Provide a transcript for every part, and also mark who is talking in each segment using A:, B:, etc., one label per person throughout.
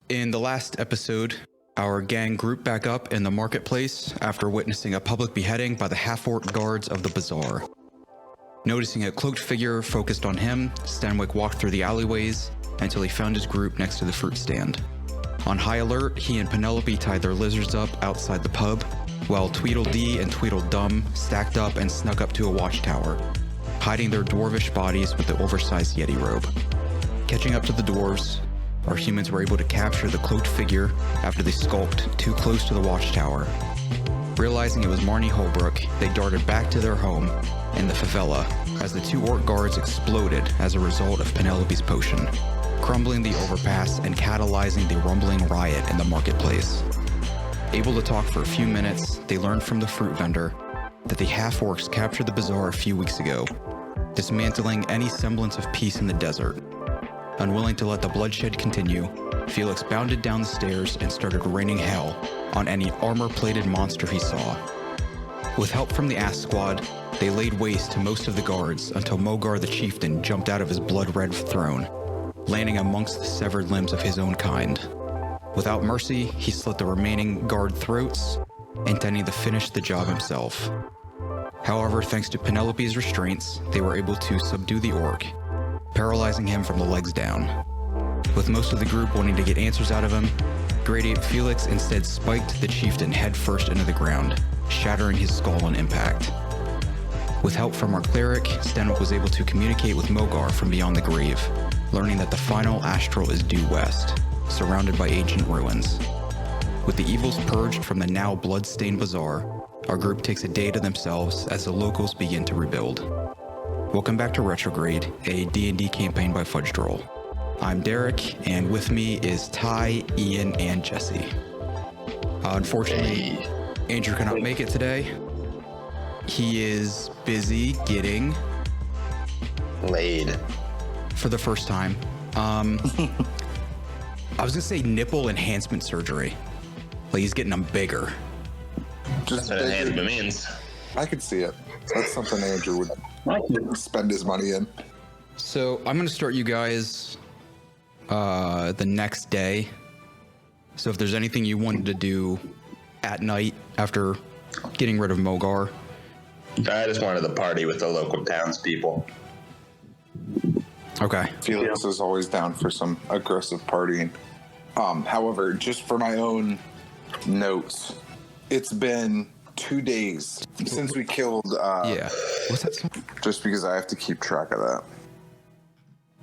A: In the last episode, our gang grouped back up in the marketplace after witnessing a public beheading by the half-orc guards of the bazaar. Noticing a cloaked figure focused on him, Stenwick walked through the alleyways until he found his group next to the fruit stand. On high alert, he and Penelope tied their lizards up outside the pub, while Tweedledee and Tweedledum stacked up and snuck up to a watchtower, hiding their dwarvish bodies with the oversized Yeti robe. Catching up to the dwarves, our humans were able to capture the cloaked figure after they skulked too close to the watchtower. Realizing it was Marnie Holbrook, they darted back to their home in the favela as the two orc guards exploded as a result of Penelope's potion, crumbling the overpass and catalyzing the rumbling riot in the marketplace. Able to talk for a few minutes, they learned from the fruit vendor that the half-orcs captured the bazaar a few weeks ago, dismantling any semblance of peace in the desert. Unwilling to let the bloodshed continue, Felix bounded down the stairs and started raining hell on any armor-plated monster he saw. With help from the Ass Squad, they laid waste to most of the guards until Mogar the chieftain jumped out of his blood-red throne, landing amongst the severed limbs of his own kind. Without mercy, he slit the remaining guard throats, intending to finish the job himself. However, thanks to Penelope's restraints, they were able to subdue the orc, paralyzing him from the legs down. With most of the group wanting to get answers out of him, Grade 8 Felix instead spiked the chieftain headfirst into the ground, shattering his skull on impact. With help from our cleric, Stenwick was able to communicate with Mogar from beyond the grave, learning that the final astral is due west, surrounded by ancient ruins. With the evils purged from the now blood-stained bazaar, our group takes a day to themselves as the locals begin to rebuild. Welcome back to Retrograde, a D&D campaign by Fudge Droll. I'm Derek, and with me is Ty, Ian, and Jesse. Unfortunately, Andrew cannot make it today. He is busy getting
B: laid
A: for the first time. I was gonna say nipple enhancement surgery. Like he's getting them bigger.
C: Just
B: That's what enhancement means.
C: I could see it. That's something Andrew would spend his money in.
A: So I'm gonna start you guys the next day. So if there's anything you wanted to do at night after getting rid of Mogar.
B: I just wanted to party with the local townspeople.
A: Okay.
C: Felix is always down for some aggressive partying. However, just for my own notes, it's been 2 days since we killed.
A: Yeah. What's that song?
C: Just because I have to keep track of that.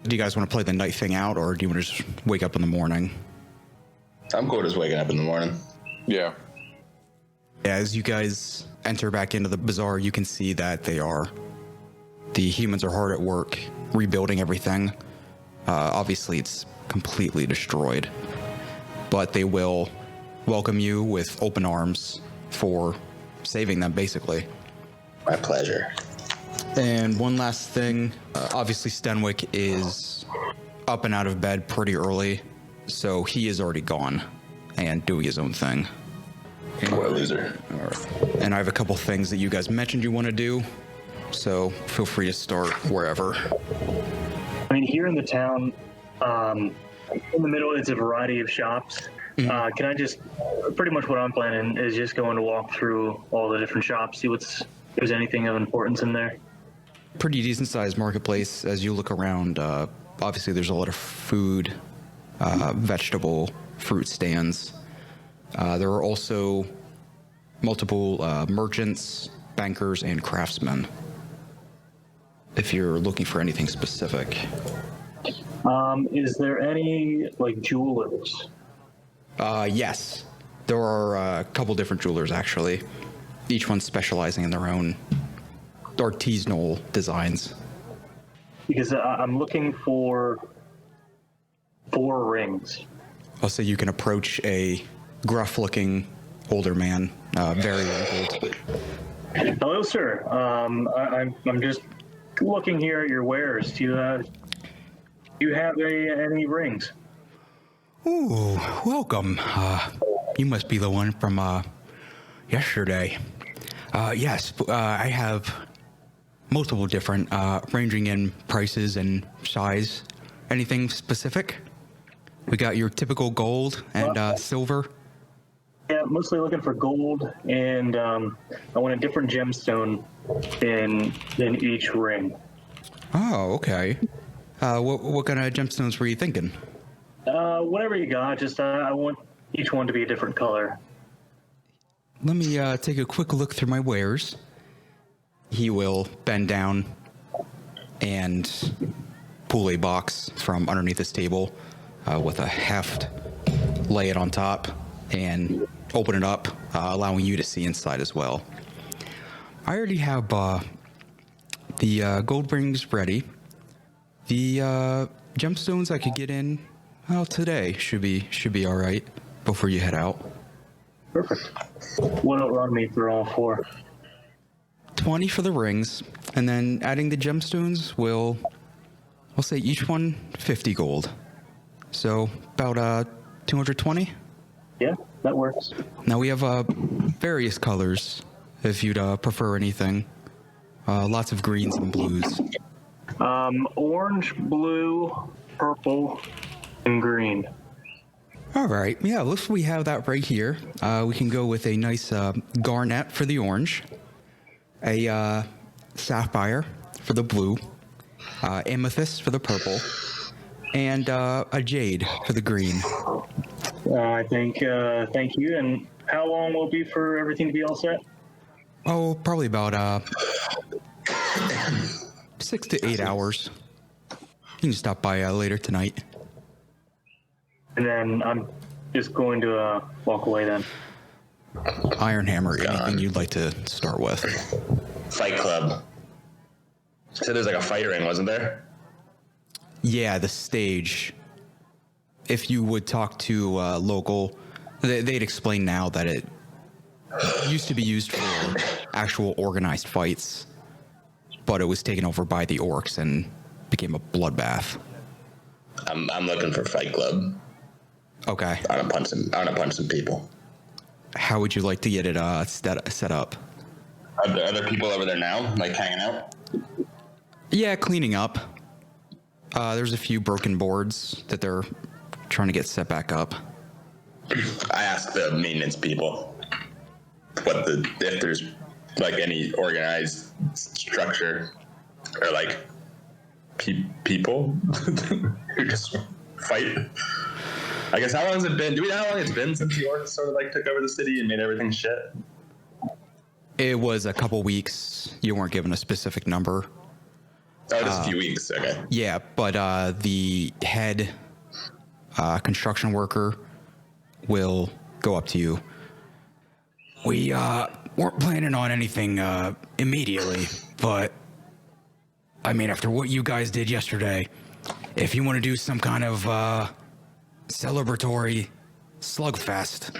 A: Do you guys want to play the night thing out, or do you want to just wake up in the morning?
B: I'm cool just waking up in the morning.
C: Yeah.
A: As you guys enter back into the bazaar, you can see that the humans are hard at work rebuilding everything. Obviously, it's completely destroyed, but they will welcome you with open arms for saving them, basically.
B: My pleasure.
A: And one last thing, obviously Stenwick is up and out of bed pretty early, so he is already gone and doing his own thing.
B: Poor loser.
A: All right. And I have a couple things that you guys mentioned you want to do, so feel free to start wherever.
D: I mean, here in the town, in the middle, it's a variety of shops. Can I just, pretty much what I'm planning is just going to walk through all the different shops, see if there's anything of importance in there.
A: Pretty decent sized marketplace. As you look around, obviously there's a lot of food, vegetable, fruit stands. There are also multiple merchants, bankers, and craftsmen, if you're looking for anything specific.
D: Is there any, like, jewelers?
A: Yes. There are a couple different jewelers, actually. Each one specializing in their own artisanal designs.
D: Because I'm looking for 4 rings.
A: I'll say you can approach a gruff-looking older man, very wrinkled.
D: Hello, sir. I'm just looking here at your wares. Do you have any rings?
A: Ooh, welcome. You must be the one from yesterday. Yes, I have multiple different, ranging in prices and size. Anything specific? We got your typical gold and silver.
D: Yeah, mostly looking for gold, and I want a different gemstone in each ring.
A: Oh, okay. What kind of gemstones were you thinking?
D: Whatever you got, just I want each one to be a different color.
A: Let me take a quick look through my wares. He will bend down and pull a box from underneath this table with a heft, lay it on top, and open it up, allowing you to see inside as well. I already have the gold rings ready. The gemstones I could get in, well, today should be all right before you head out.
D: Perfect. What'll run me through all four?
A: 20 for the rings, and then adding the gemstones will, I'll say each one 50 gold. So about 220.
D: Yeah, that works.
A: Now we have various colors if you'd prefer anything. Lots of greens and blues.
D: Orange, blue, purple, and green.
A: All right, yeah, looks like we have that right here. We can go with a nice garnet for the orange, a sapphire for the blue, amethyst for the purple, and a jade for the green.
D: I think, thank you. And how long will it be for everything to be all set?
A: Oh, probably about 6 to 8 hours. You can stop by later tonight.
D: And then I'm just going to walk away then.
A: Iron Hammer, anything you'd like to start with?
B: Fight Club. So there's like a fight ring, wasn't there?
A: Yeah, the stage. If you would talk to local, they'd explain now that it used to be used for actual organized fights, but it was taken over by the orcs and became a bloodbath.
B: I'm looking for Fight Club.
A: Okay.
B: I want to punch some people.
A: How would you like to get it set up?
B: Are there other people over there now, like hanging out?
A: Yeah, cleaning up. There's a few broken boards that they're trying to get set back up.
B: I asked the maintenance people if there's like any organized structure or like people who just fight. I guess how long has it been? Do we know how long it's been since the orcs sort of like took over the city and made everything shit?
A: It was a couple weeks. You weren't given a specific number.
B: Oh, just a few weeks. Okay.
A: Yeah, but the head construction worker will go up to you. We weren't planning on anything immediately, but I mean, after what you guys did yesterday, if you want to do some kind of celebratory slugfest,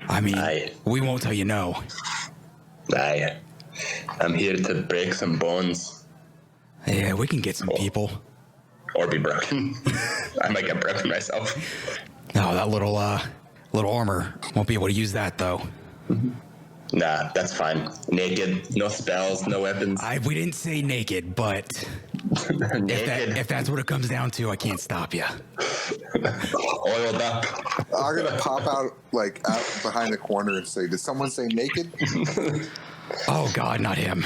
A: I mean, we won't tell you no.
B: I'm here to break some bones.
A: Yeah, we can get some people.
B: Or be broken. I might get broken myself.
A: No, that little armor won't be able to use that though.
B: Nah, that's fine. Naked, no spells, no weapons.
A: We didn't say naked, but if that's what it comes down to, I can't stop you.
B: Oiled up.
C: I'm gonna pop out behind the corner and say, "Did someone say naked?"
A: Oh God, not him.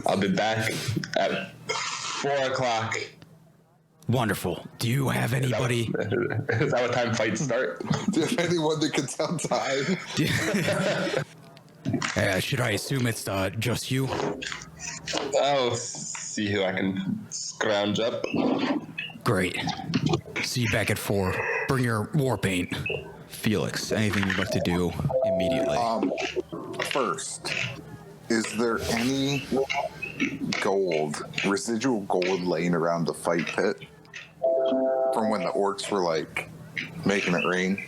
B: I'll be back at 4:00.
A: Wonderful. Do you have anybody?
B: Is that what time fights start?
C: Do you have anyone that can tell time?
A: Should I assume it's just you?
B: I'll see who I can scrounge up.
A: Great. See you back at 4. Bring your war paint. Felix, anything you'd like to do immediately?
C: First, is there any residual gold laying around the fight pit from when the orcs were making it rain?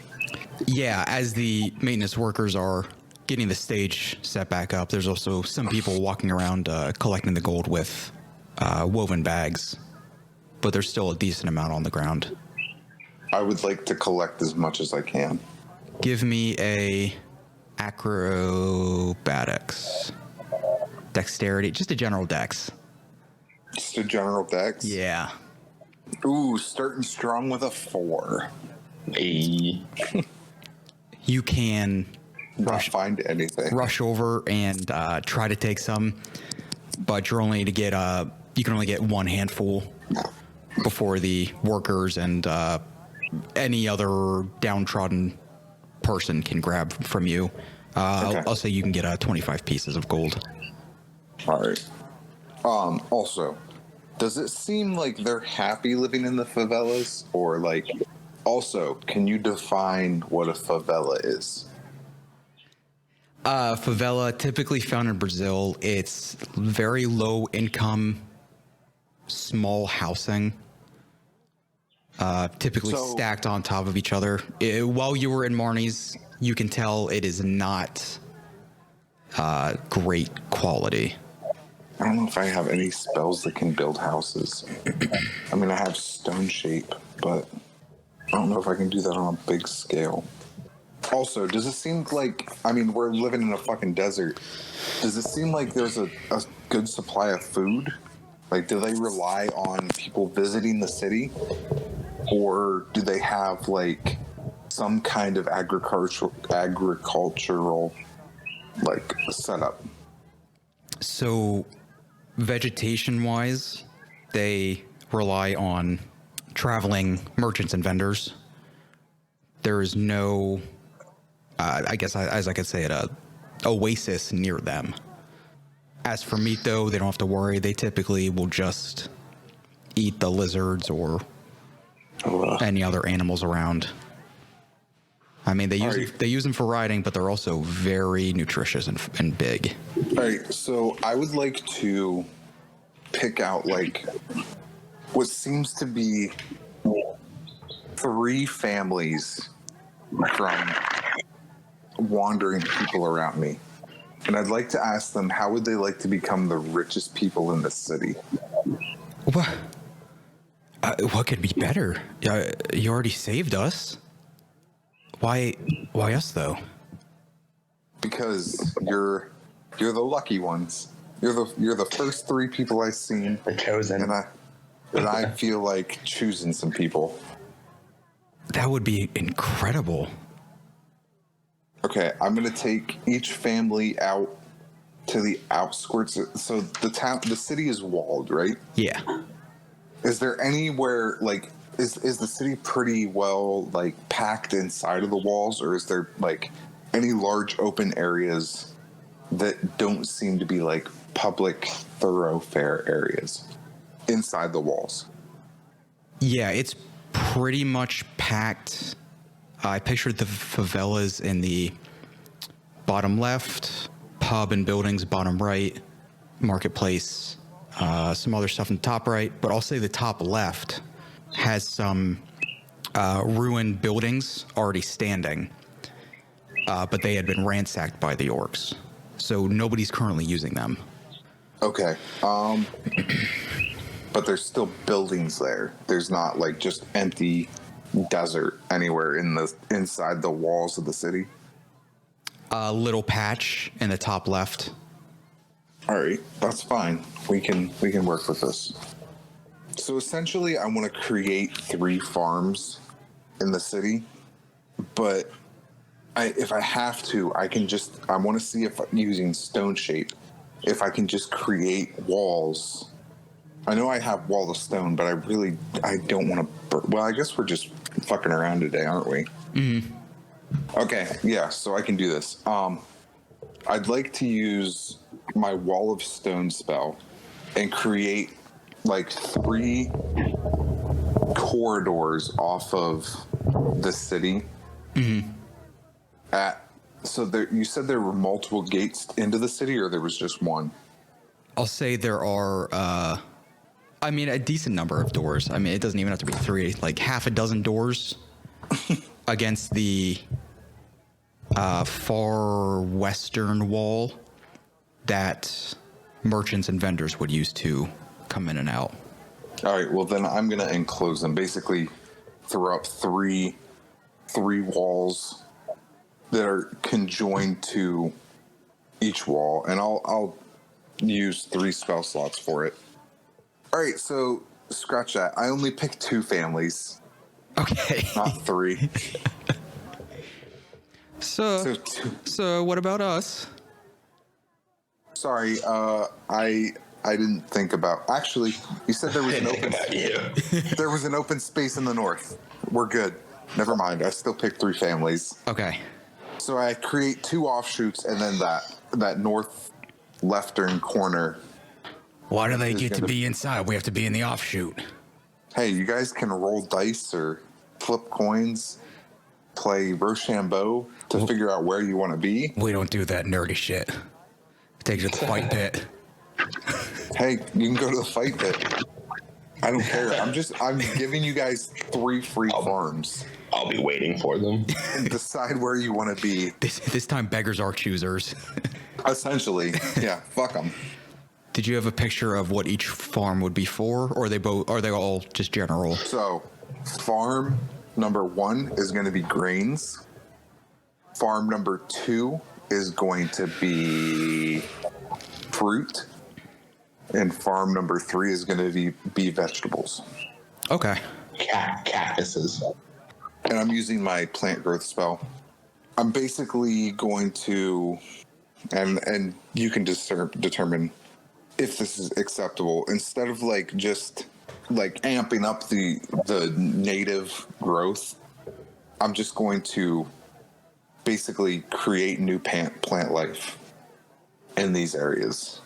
A: Yeah, as the maintenance workers are getting the stage set back up, there's also some people walking around collecting the gold with woven bags, but there's still a decent amount on the ground.
C: I would like to collect as much as I can.
A: Give me a acrobatics. Dexterity, just a general dex.
C: Just a general dex?
A: Yeah.
C: Ooh, starting strong with a 4.
B: Hey.
A: You can
C: Not find anything.
A: rush over and try to take some, but you're only to get you can only get one handful before the workers and any other downtrodden person can grab from you.
C: Okay.
A: I'll say you can get 25 pieces of gold.
C: All right. Also, does it seem like they're happy living in the favelas, or like? Also, can you define what a favela is?
A: Favela, typically found in Brazil, it's very low income, small housing, typically stacked on top of each other. While you were in Marnie's, you can tell it is not great quality.
C: I don't know if I have any spells that can build houses. I mean, I have stone shape, but I don't know if I can do that on a big scale. Also, does it seem like, I mean, we're living in a fucking desert. Does it seem like there's a good supply of food? Like, do they rely on people visiting the city? Or do they have, like, some kind of agricultural like, setup?
A: So, vegetation-wise, they rely on traveling merchants and vendors. There is no, I guess, as I could say it, a oasis near them. As for meat, though, they don't have to worry. They typically will just eat the lizards or any other animals around. I mean, they use them for riding, but they're also very nutritious and big.
C: All right, so I would like to pick out, like, what seems to be 3 families from wandering people around me. And I'd like to ask them, how would they like to become the richest people in the city?
A: What could be better? You already saved us. Why us though?
C: Because you're the lucky ones. You're the first 3 people I've seen.
B: The chosen.
C: And I feel like choosing some people.
A: That would be incredible.
C: Okay, I'm gonna take each family out to the outskirts. So the city is walled, right?
A: Yeah.
C: Is there anywhere, like, is the city pretty well, like, packed inside of the walls, or is there, like, any large open areas that don't seem to be, like, public thoroughfare areas inside the walls?
A: Yeah, it's pretty much packed. I pictured the favelas in the bottom left, pub and buildings bottom right, marketplace, some other stuff in the top right, but I'll say the top left has some ruined buildings already standing, but they had been ransacked by the orcs, so nobody's currently using them.
C: Okay. But there's still buildings there. There's not, like, just empty desert anywhere inside the walls of the city.
A: A little patch in the top left.
C: All right, that's fine. We can work with this. So essentially, I want to create 3 farms in the city, but if I have to, I want to see if using stone shape, if I can just create walls. I know I have wall of stone, but I don't want to. Well, I guess we're just fucking around today, aren't we? Mm-hmm. Okay, yeah. So I can do this. I'd like to use my wall of stone spell and create, like, 3 corridors off of the city. Mm-hmm. You said there were multiple gates into the city, or there was just one?
A: I'll say there are, a decent number of doors. I mean, it doesn't even have to be 3, like half a dozen doors against the far western wall that merchants and vendors would use to come in and out.
C: All right, well, then I'm going to enclose them. Basically, throw up three walls that are conjoined to each wall, and I'll use 3 spell slots for it. All right, so Scratch that. I only picked 2 families,
A: Okay.
C: not 3.
A: So,
C: So
A: what about us?
C: sorry, I didn't think about. Actually, you said there was an
B: Think
C: open.
B: about you.
C: There was an open space in the north. We're good. Never mind. I still picked 3 families.
A: Okay.
C: So I create 2 offshoots, and then that north leftern corner.
A: Why do they
C: Is
A: get to
C: gonna-
A: be inside? We have to be in the offshoot.
C: Hey, you guys can roll dice or flip coins, play Rochambeau to figure out where you want to be.
A: We don't do that nerdy shit. Take you to the fight pit.
C: Hey, you can go to the fight pit. I don't care. I'm giving you guys 3 free farms.
B: I'll be waiting for them.
C: And decide where you want to be.
A: This time, beggars are choosers.
C: Essentially, yeah. Fuck them.
A: Did you have a picture of what each farm would be for, or are they both? Are they all just general?
C: So, farm number 1 is going to be grains. Farm number 2 is going to be fruit. And farm number 3 is going to be vegetables.
A: Okay.
B: Cactuses.
C: And I'm using my plant growth spell. I'm basically going to, and you can determine if this is acceptable. Instead of just amping up the native growth, I'm just going to basically create new plant life in these areas.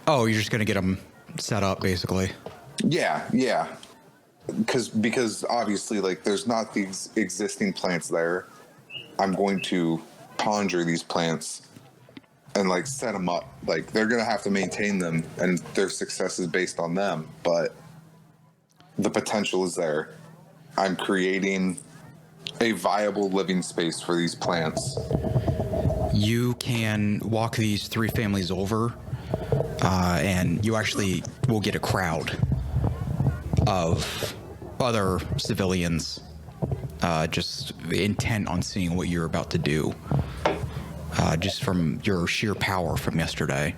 A: Oh, you're just gonna get them set up, basically.
C: Yeah. Because obviously, there's not these existing plants there. I'm going to conjure these plants and set them up. They're gonna have to maintain them, and their success is based on them. But the potential is there. I'm creating a viable living space for these plants.
A: You can walk these 3 families over, and you actually will get a crowd of other civilians just intent on seeing what you're about to do, just from your sheer power from yesterday.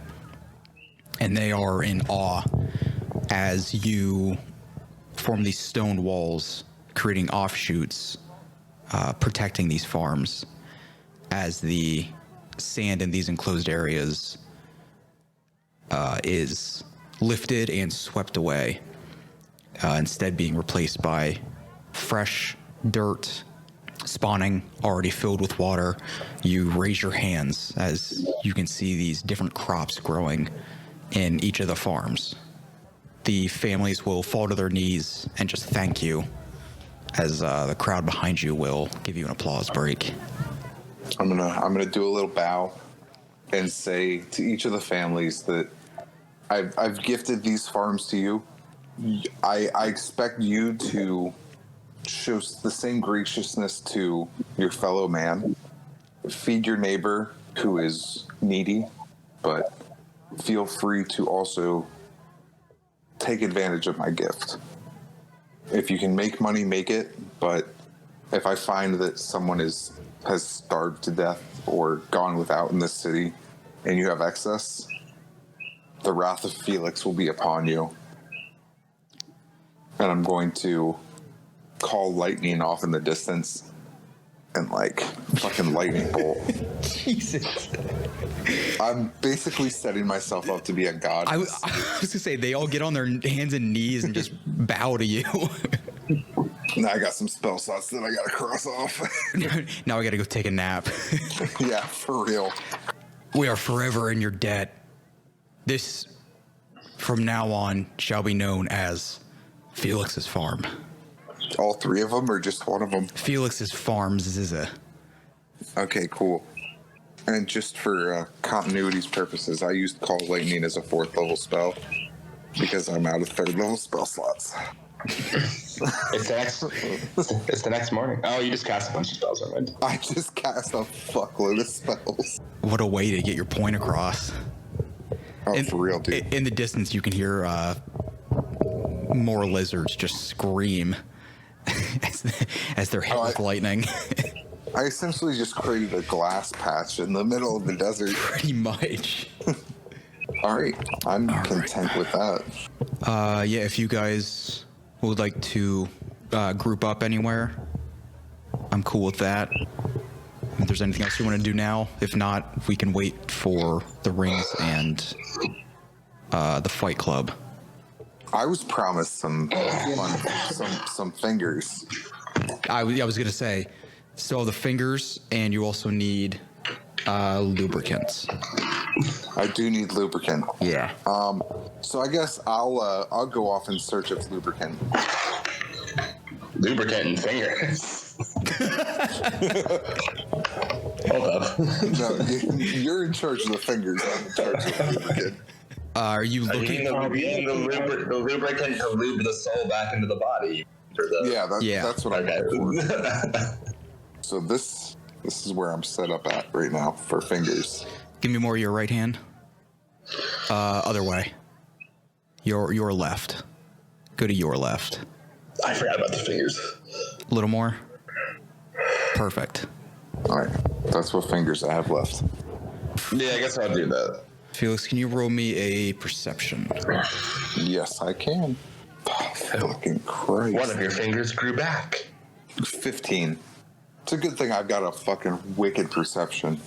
A: And they are in awe as you form these stone walls, creating offshoots, protecting these farms, as the sand in these enclosed areas is lifted and swept away, instead being replaced by fresh dirt spawning, already filled with water. You raise your hands as you can see these different crops growing in each of the farms. The families will fall to their knees and just thank you, as the crowd behind you will give you an applause break.
C: I'm gonna do a little bow and say to each of the families that I've gifted these farms to you. I expect you to show the same graciousness to your fellow man. Feed your neighbor who is needy, but feel free to also take advantage of my gift. If you can make money, make it. But if I find that someone has starved to death or gone without in this city and you have excess, the wrath of Felix will be upon you. And I'm going to call lightning off in the distance and fucking lightning bolt.
A: Jesus.
C: I'm basically setting myself up to be a god.
A: I was gonna say, they all get on their hands and knees and just bow to you.
C: Now I got some spell slots that I gotta cross off.
A: Now I gotta go take a nap.
C: Yeah, for real.
A: We are forever in your debt. This, from now on, shall be known as Felix's Farm.
C: All 3 of them or just one of them?
A: Felix's Farms is a...
C: Okay, cool. And just for continuity's purposes, I used Call Lightning as a 4th level spell because I'm out of 3rd level spell slots.
B: It's the next morning. Oh, you just cast a bunch of spells already.
C: I just cast a fuckload of spells.
A: What a way to get your point across.
C: Oh, for real, dude.
A: In the distance, you can hear more lizards just scream as they're hit with lightning.
C: I essentially just created a glass patch in the middle of the desert.
A: Pretty much.
C: All right. I'm content with that.
A: Yeah, if you guys would like to group up anywhere, I'm cool with that. If there's anything else you want to do now, if not, we can wait for the rings and the fight club.
C: I was promised some some fingers.
A: I was gonna say, so the fingers, and you also need lubricants.
C: I do need lubricant.
A: Yeah.
C: So I guess I'll go off in search of lubricant.
B: Lubricant and fingers. Hold up.
C: No, you're in charge of the fingers. I'm in charge of the lubricant.
A: Are you
B: You
A: looking?
B: need the lubricant to lube the soul back into the body.
C: Yeah, that's what
B: Okay.
C: I'm looking for. So this is where I'm set up at right now for fingers.
A: Give me more of your right hand. Other way. Your left. Go to your left.
B: I forgot about the fingers.
A: A little more. Perfect.
C: All right, that's what fingers I have left.
B: Yeah, I guess I'll do that.
A: Felix, can you roll me a perception?
C: Yes, I can. Oh, fucking Christ.
B: One of your fingers grew back.
C: 15. It's a good thing I've got a fucking wicked perception.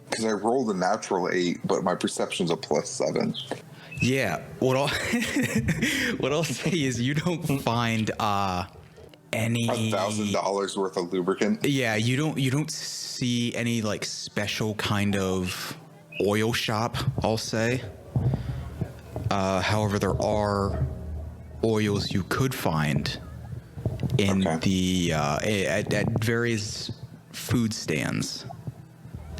C: Because I rolled a natural 8, but my perception's a +7.
A: Yeah. What I'll what I'll say is you don't find any
C: $1,000 worth of lubricant.
A: Yeah, you don't see any like special kind of oil shop, I'll say. However, there are oils you could find in the at various food stands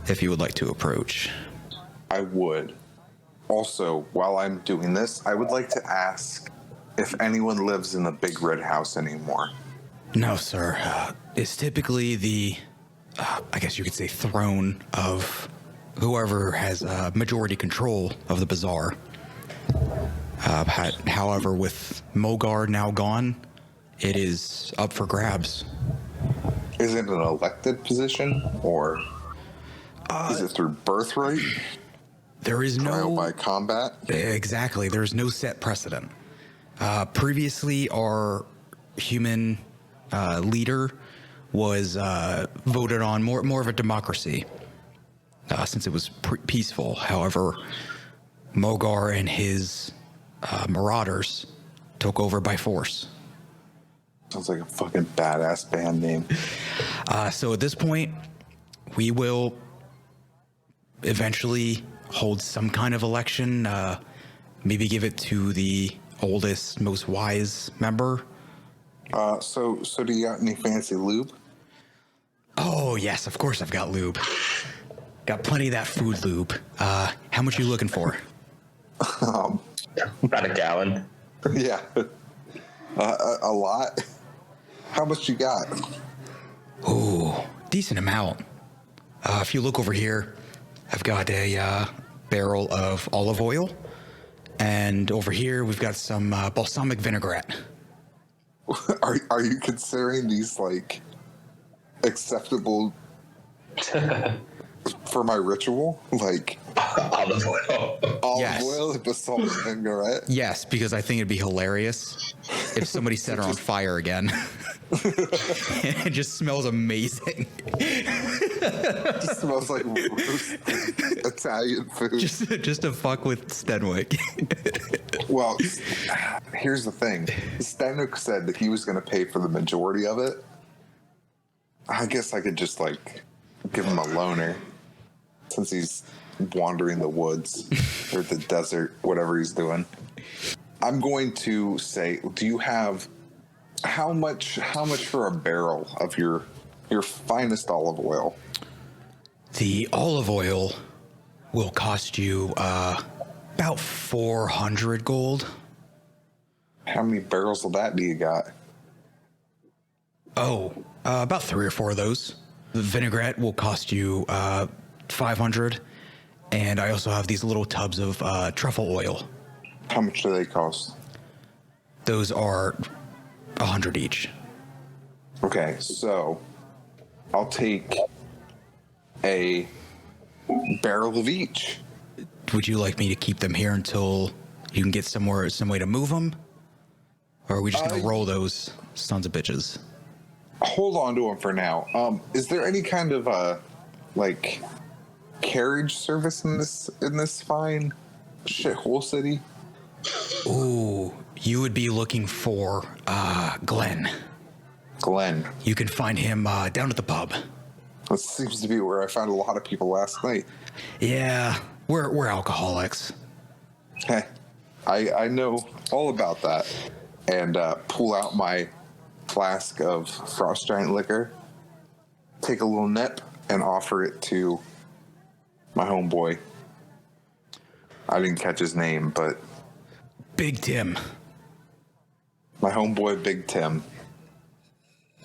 A: if you would like to approach.
C: I would. Also, while I'm doing this, I would like to ask if anyone lives in the big red house anymore.
A: No, sir. It's typically the, I guess you could say, throne of whoever has majority control of the bazaar. However, with Mogar now gone, it is up for grabs.
C: Is it an elected position, or is it through birthright?
A: There is
C: Trial
A: no
C: by combat?
A: Exactly. There's no set precedent. Previously, our human leader was voted on more of a democracy since it was peaceful. However, Mogar and his marauders took over by force.
C: Sounds like a fucking badass band name.
A: So at this point, we will eventually hold some kind of election, maybe give it to the oldest, most wise member.
C: So do you got any fancy lube?
A: Oh, yes, of course I've got lube. Got plenty of that food lube. How much are you looking for?
B: About a gallon.
C: Yeah. A lot? How much you got?
A: Ooh, decent amount. If you look over here, I've got a barrel of olive oil. And over here, we've got some balsamic vinaigrette.
C: Are you considering these, like, acceptable for my ritual? Like,
B: Olive oil.
C: olive oil and balsamic vinaigrette?
A: Yes, because I think it'd be hilarious if somebody set her on fire again. It just smells amazing.
C: It smells like roast Italian food.
A: Just to fuck with Stenwick.
C: Well, here's the thing. Stenwick said that he was going to pay for the majority of it. I guess I could just, like, give him a loaner since he's wandering the woods or the desert, whatever he's doing. I'm going to say, do you have how much for a barrel of your finest olive oil?
A: The olive oil will cost you about 400 gold.
C: How many barrels of that do you got?
A: Oh, about 3 or 4 of those. The vinaigrette will cost you 500, and I also have these little tubs of truffle oil.
C: How much do they cost?
A: Those are 100 each.
C: Okay, so I'll take a barrel of each.
A: Would you like me to keep them here until you can get some way to move them? Or are we just gonna roll those sons of bitches?
C: Hold on to them for now. Is there any kind of like carriage service in this fine shithole city?
A: Ooh, you would be looking for Glenn.
C: Glenn.
A: You can find him down at the pub.
C: That seems to be where I found a lot of people last night.
A: Yeah, we're alcoholics.
C: Hey, I know all about that. And pull out my flask of frost giant liquor, take a little nip, and offer it to my homeboy. I didn't catch his name, but
A: Big Tim.
C: my homeboy Big Tim.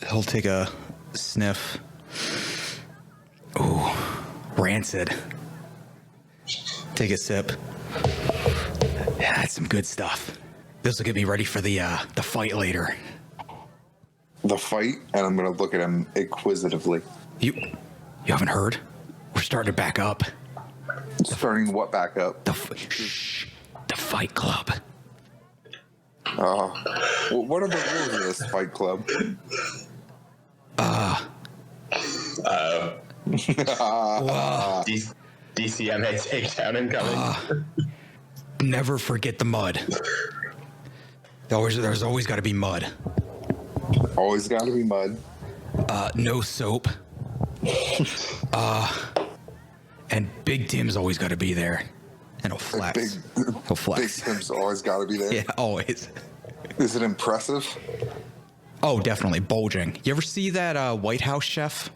A: He'll take a sniff. Ooh, rancid. Take a sip. Yeah, that's some good stuff. This will get me ready for the fight later.
C: The fight, and I'm going to look at him inquisitively.
A: You haven't heard? We're starting to back up.
C: Starting what back up?
A: The Fight Club.
C: Well, what are the rules of this fight club?
B: DCMA takedown incoming.
A: Never forget the mud. There's always got to be mud.
C: Always got to be mud.
A: No soap. And Big Tim's always got to be there. And he'll flex. He'll flex.
C: Big Tim's always got to be there.
A: Yeah, always.
C: Is it impressive?
A: Oh, definitely bulging. You ever see that White House chef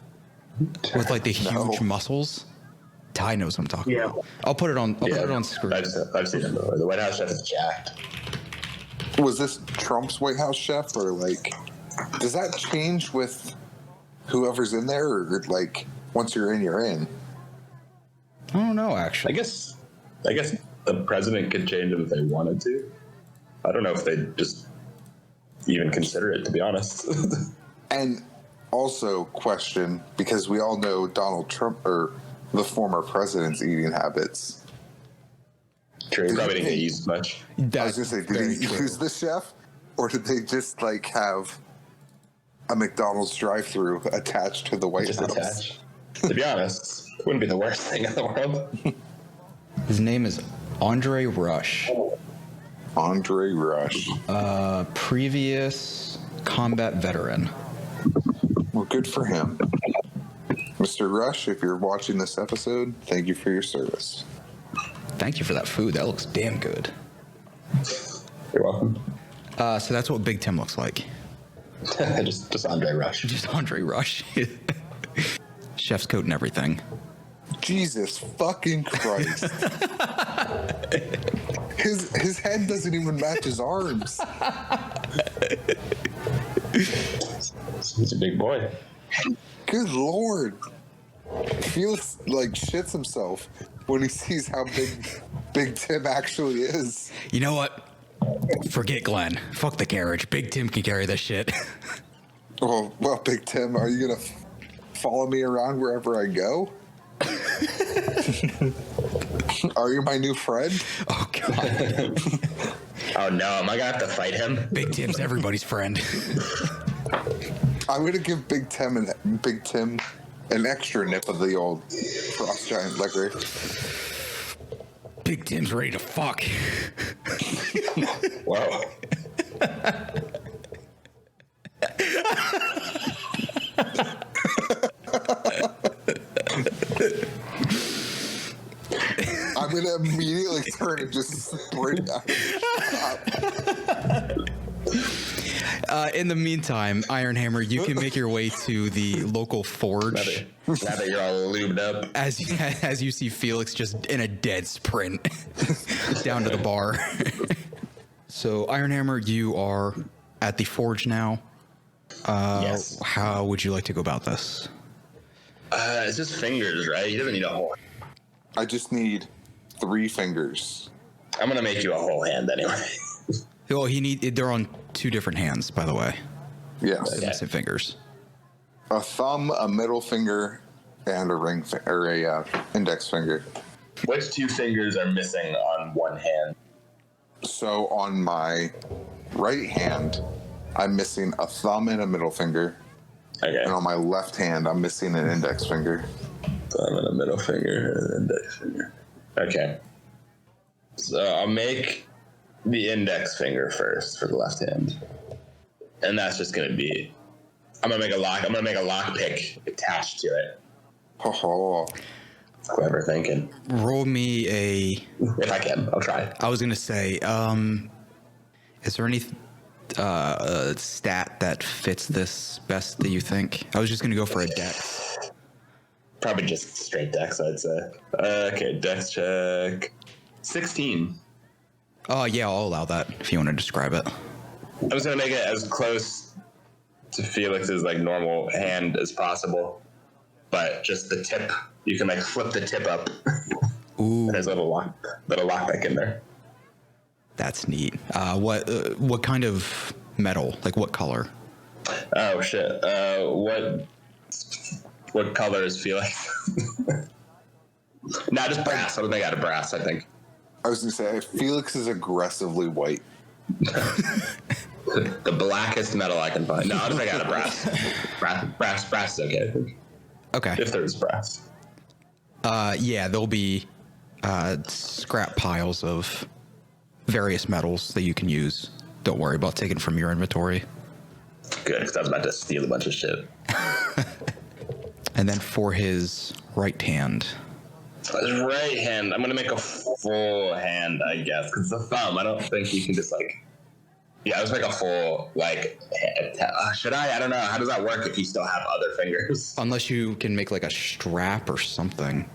A: with like the huge muscles? Ty knows what I'm talking about. I'll put it on. I'll put it on screen.
B: I've seen him before. The White House chef is jacked.
C: Was this Trump's White House chef, or like, does that change with whoever's in there, or like once you're in, you're in?
A: I don't know, actually.
B: I guess the president could change them if they wanted to. I don't know if they just even consider it, to be honest.
C: And also, question, because we all know Donald Trump, or the former president's eating habits.
B: True, he probably didn't get used much.
C: I was going to say, did they use the chef, or did they just like have a McDonald's drive-thru attached to the White
B: Just
C: House?
B: attached. To be honest, it wouldn't be the worst thing in the world.
A: His name is Andre Rush.
C: Andre Rush.
A: Previous combat veteran.
C: Well, good for him. Mr. Rush, if you're watching this episode, thank you for your service.
A: Thank you for that food. That looks damn good.
B: You're welcome.
A: So that's what Big Tim looks like.
B: just Andre Rush.
A: Just Andre Rush. Chef's coat and everything.
C: Jesus fucking Christ. His head doesn't even match his arms.
B: He's a big boy.
C: Good Lord. Felix like shits himself when he sees how big Tim actually is.
A: You know what? Forget Glenn. Fuck the carriage. Big Tim can carry this shit.
C: Well, Big Tim, are you gonna follow me around wherever I go? Are you my new friend?
A: Oh, God.
B: Oh, no. Am I going to have to fight him?
A: Big Tim's everybody's friend.
C: I'm gonna give Big Tim an extra nip of the old frost giant liquor.
A: Big Tim's ready to fuck.
B: Whoa.
C: I'm gonna immediately turn and just sprint out of the shop.
A: In the meantime, Ironhammer, you can make your way to the local forge.
B: Now that you're all lubed up.
A: As you see Felix just in a dead sprint down to the bar. So, Ironhammer, you are at the forge now.
B: Yes.
A: How would you like to go about this?
B: It's just fingers, right? He doesn't need a whole.
C: I just need 3 fingers.
B: I'm gonna make you a whole hand anyway.
A: Well, they're on 2 different hands, by the way.
C: Yes.
B: Okay.
A: Same fingers.
C: A thumb, a middle finger, and a index finger.
B: Which 2 fingers are missing on one hand?
C: So on my right hand, I'm missing a thumb and a middle finger.
B: Okay.
C: And on my left hand, I'm missing an index finger.
B: Thumb and a middle finger and an index finger. Okay. So I'll make the index finger first for the left hand. And that's just gonna be I'm gonna make a lock pick attached to it.
C: Oh,
B: Clever thinking.
A: Roll me a.
B: If I can, I'll try.
A: I was gonna say, is there any stat that fits this best that you think? I was just gonna go for a dex.
B: Probably just straight dex, I'd say. Okay, dex check. 16.
A: Oh yeah, I'll allow that if you want to describe it.
B: I was gonna make it as close to Felix's like normal hand as possible, but just the tip. You can like flip the tip up.
A: Ooh,
B: There's a little lockpick in there.
A: that's neat. What kind of metal? Like what color?
B: Oh shit! What color is Felix? Nah, just brass. I was made out of brass, I think.
C: I was gonna say Felix is aggressively white.
B: The blackest metal I can find. No, I'll just make out of brass. Brass is okay, I think.
A: Okay.
B: If there's brass.
A: Yeah, there'll be scrap piles of various metals that you can use. Don't worry about taking from your inventory.
B: Good, because I was about to steal a bunch of shit.
A: And then for his right hand.
B: His right hand, I'm going to make a full hand, I guess, because the thumb, I don't think you can just, like... Yeah, let's make a full, like... should I? I don't know. How does that work if you still have other fingers?
A: Unless you can make like a strap or something.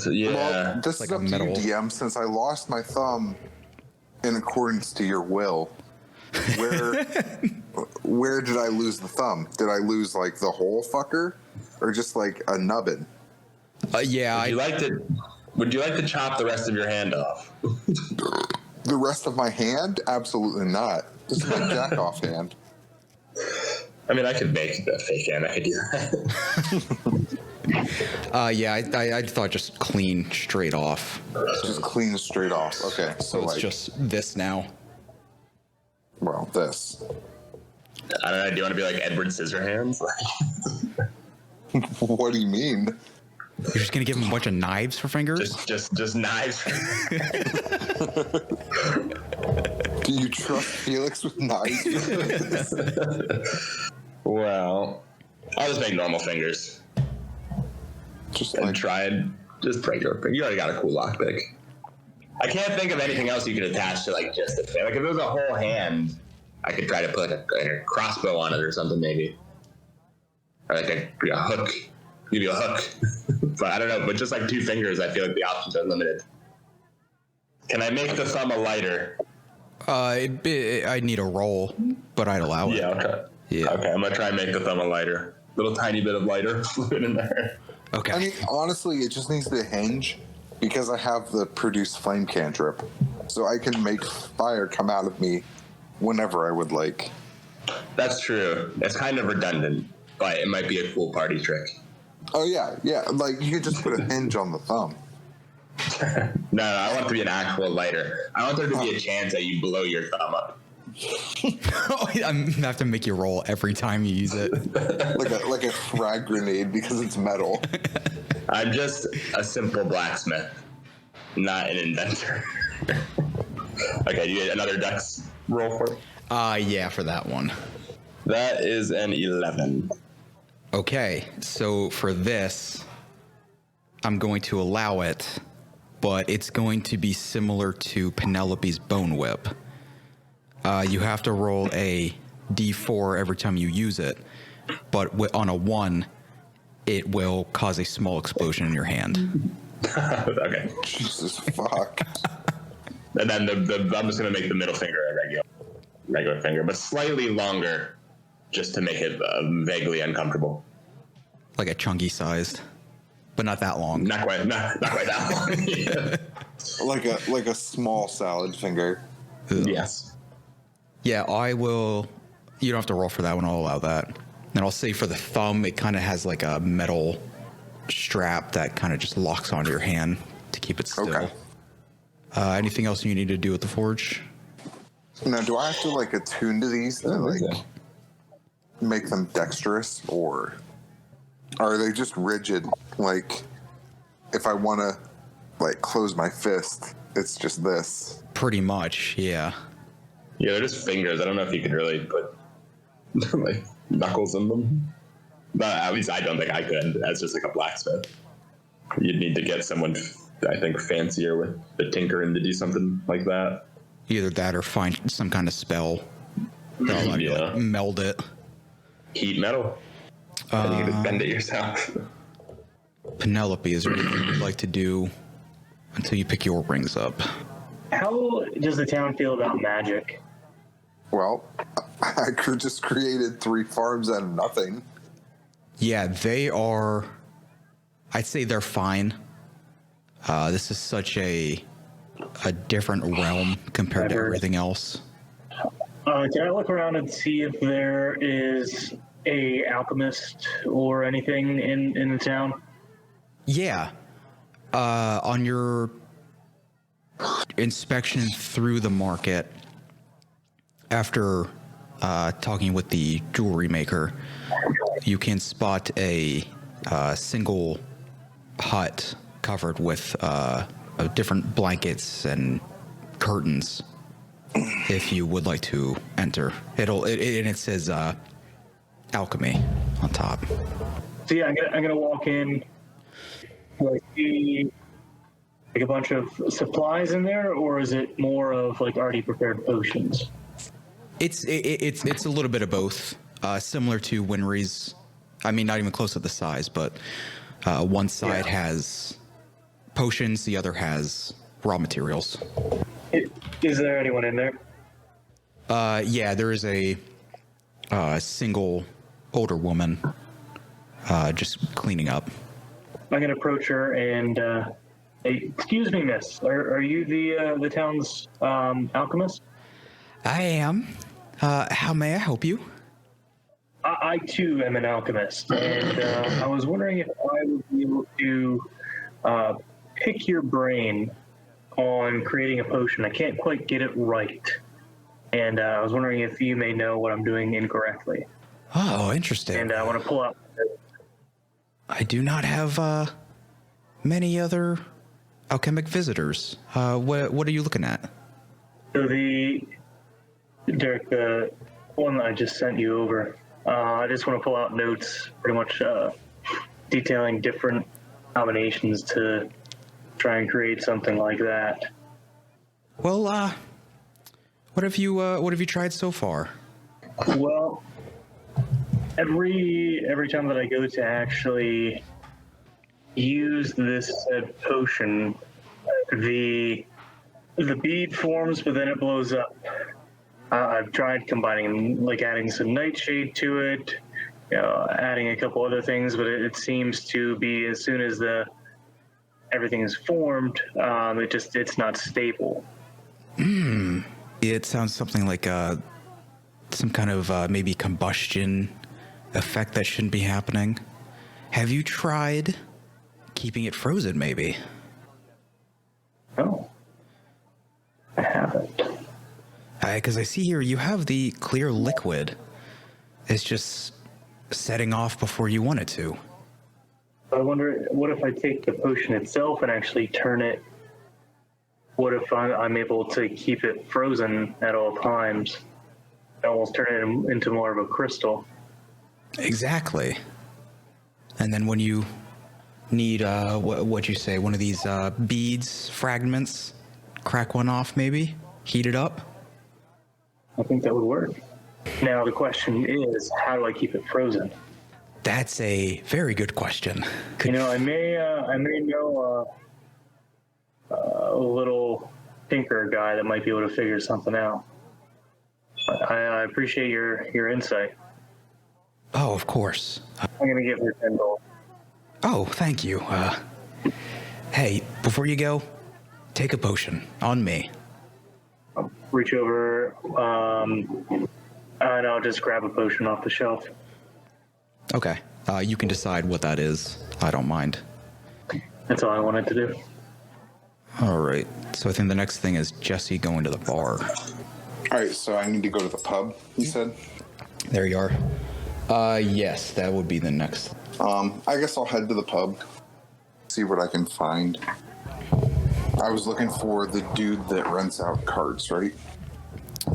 B: Yeah.
C: Well, this
A: Like
C: is
A: a
C: up to you,
A: metal-
C: DM. Since I lost my thumb in accordance to your will, where did I lose the thumb? Did I lose like the whole fucker, or just like a nubbin?
A: Yeah,
B: Would you like to chop the rest of your hand off?
C: The rest of my hand? Absolutely not. This is my jack off hand.
B: I mean, I could make a fake hand. I could do that.
A: yeah, I thought just clean straight off.
C: Just clean straight off. Okay,
A: So it's
C: like,
A: just this now.
C: well, this.
B: I don't know. Do you want to be like Edward Scissorhands?
C: What do you mean?
A: You're just gonna give him a bunch of knives for fingers?
B: just knives.
C: Do you trust Felix with knives?
B: Well, I'll just make normal fingers
C: Just
B: and
C: like
B: try and just regular finger. You already got a cool lockpick. I can't think of anything else you could attach to like just a thing. Like if it was a whole hand, I could try to put like a crossbow on it or something maybe, or like a hook. Give you a hook. But I don't know. But just like 2 fingers, I feel like the options are limited. Can I make the thumb a lighter?
A: I'd need a roll, but I'd allow it.
B: Yeah, okay.
A: Yeah.
B: Okay, I'm gonna try and make the thumb a lighter. Little tiny bit of lighter fluid in there.
A: Okay.
C: I mean, honestly, it just needs to hinge because I have the produce flame cantrip, so I can make fire come out of me whenever I would like.
B: That's true. It's kind of redundant, but it might be a cool party trick.
C: Oh yeah, yeah. Like you could just put a hinge on the thumb.
B: No, I want it to be an actual lighter. I want there to be a chance that you blow your thumb up.
A: I'm gonna have to make you roll every time you use it.
C: like a frag grenade because it's metal.
B: I'm just a simple blacksmith, not an inventor. Okay, do you get another dex roll for it?
A: Yeah, for that one.
B: That is an 11.
A: Okay, so for this, I'm going to allow it, but it's going to be similar to Penelope's bone whip. You have to roll a d4 every time you use it, but on a 1, it will cause a small explosion in your hand.
B: Okay.
C: Jesus fuck.
B: And then I'm just going to make the middle finger a regular finger, but slightly longer just to make it vaguely uncomfortable.
A: Like a chunky sized, but not that long.
B: Not quite that long. Yeah.
C: Like a small salad finger.
A: Ugh.
B: Yes.
A: Yeah, I will. You don't have to roll for that one. I'll allow that. And I'll say for the thumb, it kind of has like a metal strap that kind of just locks onto your hand to keep it still.
C: Okay.
A: Anything else you need to do with the forge?
C: Now, do I have to like attune to these to like make them dexterous, or are they just rigid? Like, if I want to like close my fist, it's just this.
A: Pretty much, yeah.
B: Yeah, they're just fingers. I don't know if you could really put like knuckles in them. But at least I don't think I could. As just like a blacksmith, you'd need to get someone, I think, fancier with the tinkering to do something like that.
A: Either that or find some kind of spell that'll allow you to like, meld it.
B: Heat metal. And you can just bend it yourself.
A: Penelope, is there anything you'd like to do until you pick your rings up?
D: How does the town feel about magic?
C: Well, I could just created 3 farms out of nothing.
A: Yeah, they are. I'd say they're fine. This is such a different realm compared to everything else.
D: Can I look around and see if there is a alchemist or anything in the town?
A: Yeah. On your inspection through the market, after talking with the jewelry maker, you can spot a single hut covered with different blankets and curtains. If you would like to enter, it says alchemy on top.
D: So yeah, I'm gonna walk in. Do I see like a bunch of supplies in there, or is it more of like already prepared potions?
A: It's a little bit of both. Similar to Winry's. I mean, not even close to the size, but one side has potions, the other has raw materials.
D: Is there anyone in there?
A: Yeah, there is a single older woman just cleaning up.
D: I'm gonna approach her and hey, excuse me, miss. Are you the town's alchemist?
A: I am. How may I help you?
D: I too am an alchemist, and I was wondering if I would be able to pick your brain on creating a potion. I can't quite get it right, and I was wondering if you may know what I'm doing incorrectly.
A: Oh, interesting.
D: And I want to pull out.
A: I do not have many other alchemic visitors. What are you looking at?
D: So Derek, the one that I just sent you over, I just want to pull out notes, pretty much detailing different combinations to try and create something like that.
A: Well, what have you tried so far?
D: Well, every time that I go to actually use this said potion, the bead forms, but then it blows up. I've tried combining, like adding some nightshade to it, adding a couple other things, but it seems to be as soon as everything is formed, it's not stable.
A: It sounds something like some kind of maybe combustion effect that shouldn't be happening. Have you tried keeping it frozen, maybe?
D: No, I haven't.
A: Because I see here you have the clear liquid. It's just setting off before you want it to.
D: I wonder, what if I take the potion itself and actually turn it? What if I'm able to keep it frozen at all times? Almost turn it into more of a crystal.
A: Exactly. And then when you need, what'd you say, one of these beads, fragments, crack one off maybe, heat it up?
D: I think that would work. Now the question is, how do I keep it frozen?
A: That's a very good question.
D: I may know a little tinker guy that might be able to figure something out. I appreciate your insight.
A: Oh, of course.
D: I'm gonna give her $10.
A: Oh, thank you. Hey, before you go, take a potion on me.
D: I'll reach over, and I'll just grab a potion off the shelf.
A: Okay. You can decide what that is. I don't mind.
D: That's all I wanted to do.
A: All right. So I think the next thing is Jesse going to the bar.
C: All right, so I need to go to the pub, you said?
A: There you are. Yes, that would be the next.
C: I guess I'll head to the pub, see what I can find. I was looking for the dude that rents out carts, right?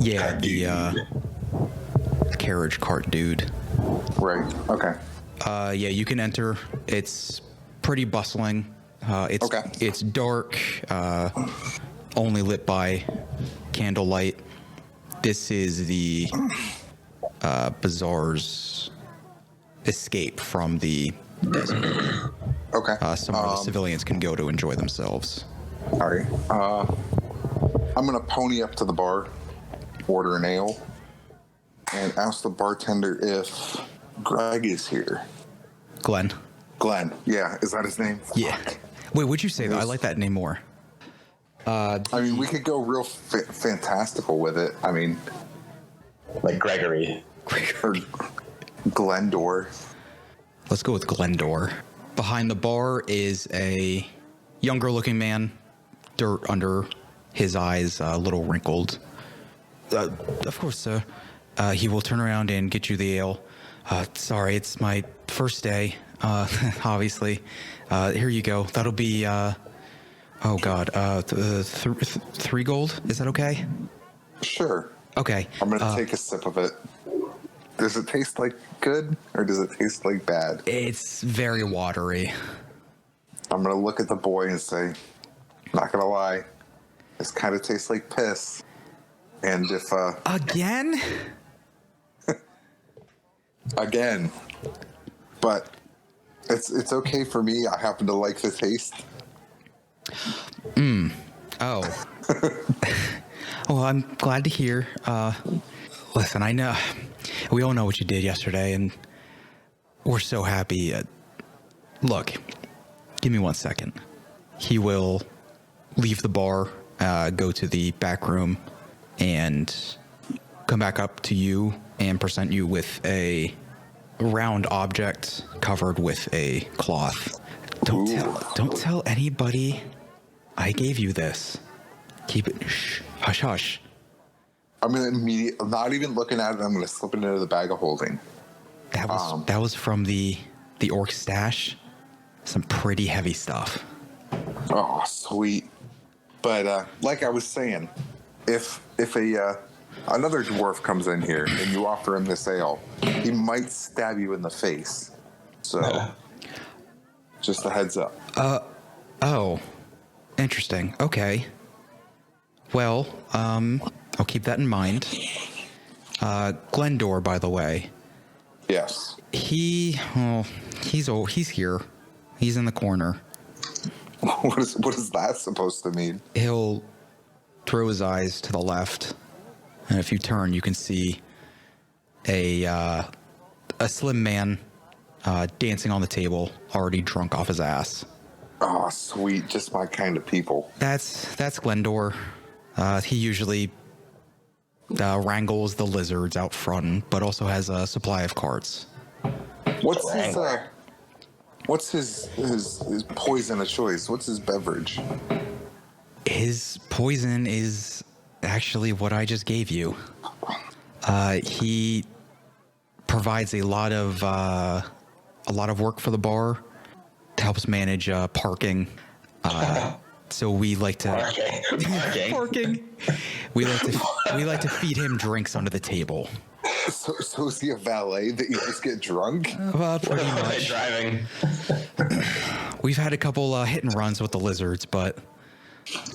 A: Yeah, the carriage cart dude.
C: Right, okay.
A: Yeah, you can enter. It's pretty bustling. It's dark, only lit by candlelight. This is the bazaar's escape from the desert.
C: Okay.
A: Somewhere the civilians can go to enjoy themselves.
C: All right. I'm going to pony up to the bar, order an ale, and ask the bartender if Greg is here.
A: Glenn.
C: Glenn. Yeah, is that his name?
A: Yeah. Wait, would you say that? I like that name more.
C: I mean, we could go real fantastical with it. I mean,
B: Like Gregory.
C: or Glendor.
A: Let's go with Glendor. Behind the bar is a younger looking man, dirt under his eyes, a little wrinkled. Of course, sir. He will turn around and get you the ale. Sorry, it's my first day, obviously. Here you go. That'll be, oh God, 3 gold? Is that okay?
C: Sure.
A: Okay.
C: I'm going to take a sip of it. Does it taste like good or does it taste like bad?
A: It's very watery.
C: I'm going to look at the boy and say, not going to lie, this kind of tastes like piss. And if,
A: Again?
C: again, but it's okay for me. I happen to like the taste.
A: Oh. Well, I'm glad to hear. Listen, I know we all know what you did yesterday, and we're so happy. Look, give me 1 second. He will leave the bar, go to the back room, and come back up to you and present you with a round object covered with a cloth. Don't tell anybody I gave you this. Keep it hush hush.
C: I'm going to immediately, not even looking at it, I'm going to slip it into the bag of holding.
A: That was from the orc stash. Some pretty heavy stuff.
C: Oh, sweet. But like I was saying, if another dwarf comes in here and you offer him this ale, he might stab you in the face. So, just a heads up.
A: Oh, interesting. Okay. Well, I'll keep that in mind. Glendor, by the way.
C: Yes.
A: He's here. He's in the corner.
C: What is that supposed to mean?
A: He'll throw his eyes to the left, and if you turn, you can see a slim man dancing on the table, already drunk off his ass.
C: Oh, sweet. Just my kind of people.
A: That's Glendor. He usually wrangles the lizards out front, but also has a supply of carts.
C: What's his poison of choice? What's his beverage?
A: His poison is actually what I just gave you. He provides a lot of work for the bar. Helps manage parking. So we like to parking. We like to feed him drinks under the table.
C: So is he a valet that you just get drunk?
A: Pretty much.
B: Driving.
A: We've had a couple hit and runs with the lizards, but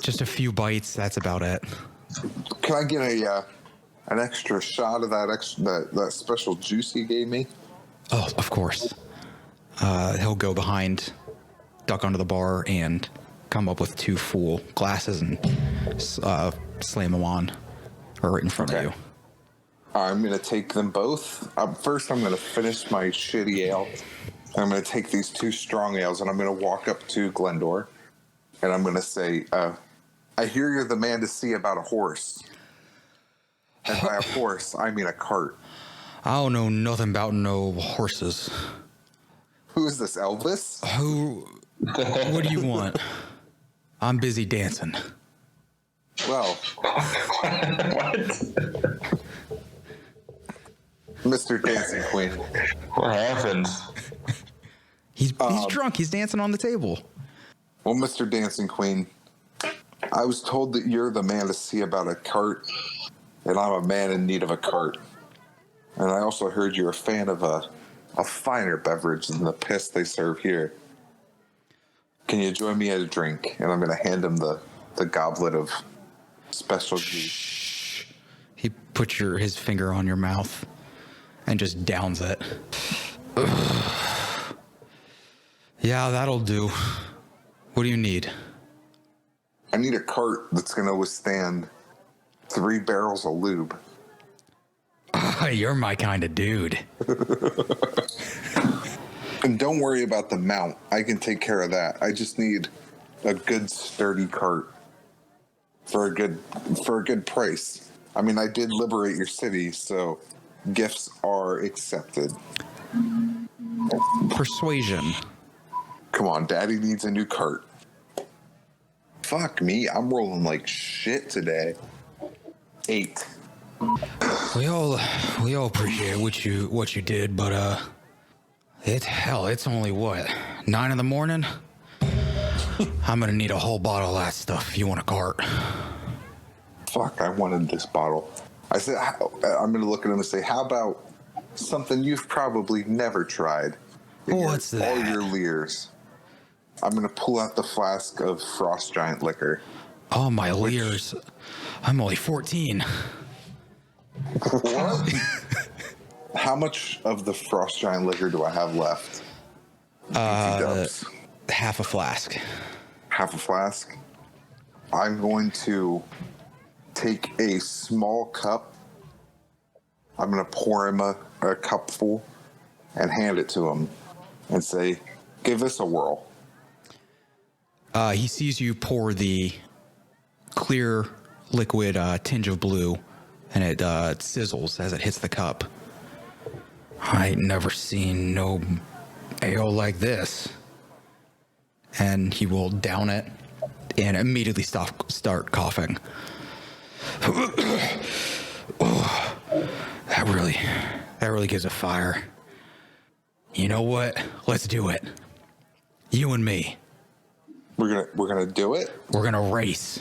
A: just a few bites. That's about it.
C: Can I get an extra shot of that special juice he gave me?
A: Oh, of course. He'll go behind, duck under the bar, and come up with 2 full glasses and slam them on, or right in front of you.
C: I'm going to take them both. First, I'm going to finish my shitty ale. I'm going to take these 2 strong ales, and I'm going to walk up to Glendor, and I'm going to say, I hear you're the man to see about a horse. And by a horse, I mean a cart.
A: I don't know nothing about no horses.
C: Who is this, Elvis?
A: What do you want? I'm busy dancing.
C: Well,
B: What?
C: Mr. Dancing Queen.
B: What happened?
A: He's drunk. He's dancing on the table.
C: Well, Mr. Dancing Queen, I was told that you're the man to see about a cart, and I'm a man in need of a cart. And I also heard you're a fan of a finer beverage than the piss they serve here. Can you join me at a drink? And I'm going to hand him the goblet of special juice.
A: He puts his finger on your mouth and just downs it. Yeah, that'll do. What do you need?
C: I need a cart that's going to withstand 3 barrels of lube.
A: You're my kind of dude.
C: And don't worry about the mount. I can take care of that. I just need a good sturdy cart for a good price. I mean, I did liberate your city, so gifts are accepted.
A: Persuasion.
C: Come on, Daddy needs a new cart. Fuck me, I'm rolling like shit today. 8.
A: We all appreciate what you did, but it's only what, 9 in the morning? I'm gonna need a whole bottle of that stuff if you want a cart.
C: Fuck, I wanted this bottle. I said, I'm gonna look at him and say, how about something you've probably never tried?
A: What's that?
C: All your leers. I'm gonna pull out the flask of Frost Giant liquor.
A: Oh, my leers. I'm only 14.
C: What? How much of the Frost Giant liquor do I have left? Dubs.
A: Half a flask.
C: Half a flask. I'm going to take a small cup. I'm going to pour him a cupful and hand it to him and say, give this a whirl.
A: He sees you pour the clear liquid tinge of blue, and it sizzles as it hits the cup. I ain't never seen no ale like this. And he will down it and immediately start coughing. Oh, that really gives a fire. You know what? Let's do it. You and me.
C: We're gonna do it.
A: We're gonna race.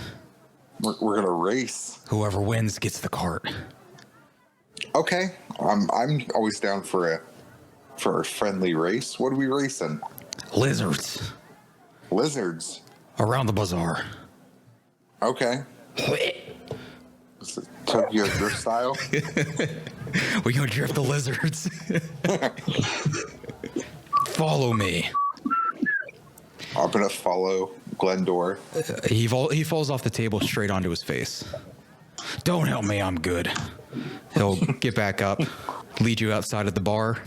C: We're gonna race.
A: Whoever wins gets the cart.
C: Okay, I'm always down for a friendly race. What are we racing?
A: Lizards.
C: Lizards.
A: Around the bazaar.
C: Okay. Tokyo Drift style.
A: We gonna drift the lizards. Follow me.
C: I'm gonna follow Glendor.
A: He falls off the table straight onto his face. Don't help me, I'm good. He'll get back up, lead you outside of the bar,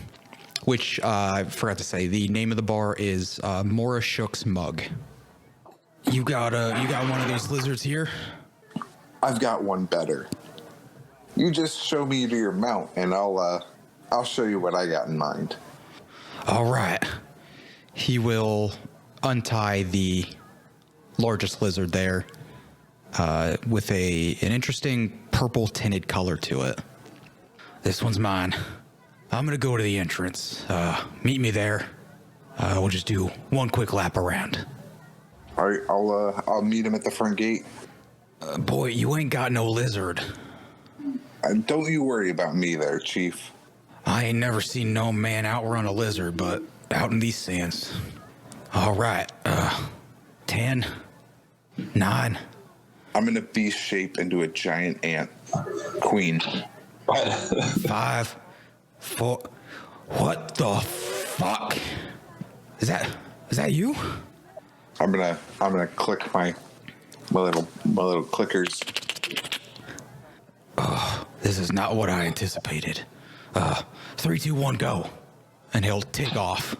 A: which I forgot to say, the name of the bar is Mora Shook's Mug. You got one of those lizards here?
C: I've got one better. You just show me to your mount, and I'll show you what I got in mind.
A: All right. He will untie the largest lizard there with an interesting purple tinted color to it. This one's mine. I'm gonna go to the entrance. Meet me there. We'll just do one quick lap around.
C: All right, I'll meet him at the front gate.
A: Boy, you ain't got no lizard.
C: Don't you worry about me there, Chief.
A: I ain't never seen no man outrun a lizard, but out in these sands. All right, 10, 9.
C: I'm gonna beast shape into a giant ant queen.
A: 5, 4. What the fuck? Is that you?
C: I'm gonna click my little clickers.
A: Oh, this is not what I anticipated. 3, 2, 1, go, and he'll take off.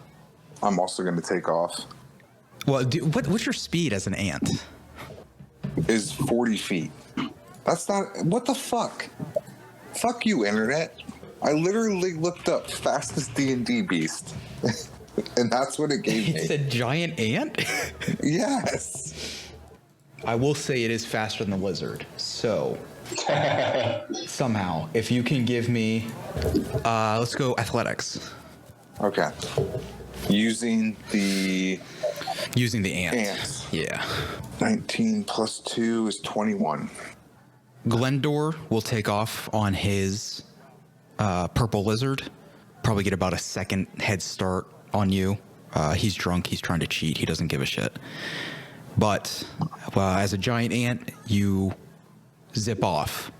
C: I'm also gonna take off.
A: Well, what's your speed as an ant?
C: Is 40 feet. That's not. What the fuck? Fuck you, internet. I literally looked up fastest D&D beast, and that's what it gave me.
A: It's a giant ant?
C: Yes.
A: I will say it is faster than the lizard. So somehow, if you can give me, let's go athletics.
C: Okay. Using the
A: Ant.
C: ants.
A: Yeah.
C: 19 plus 2 is 21.
A: Glendor will take off on his purple lizard. Probably get about a second head start on you. He's drunk. He's trying to cheat. He doesn't give a shit. But as a giant ant, you zip off.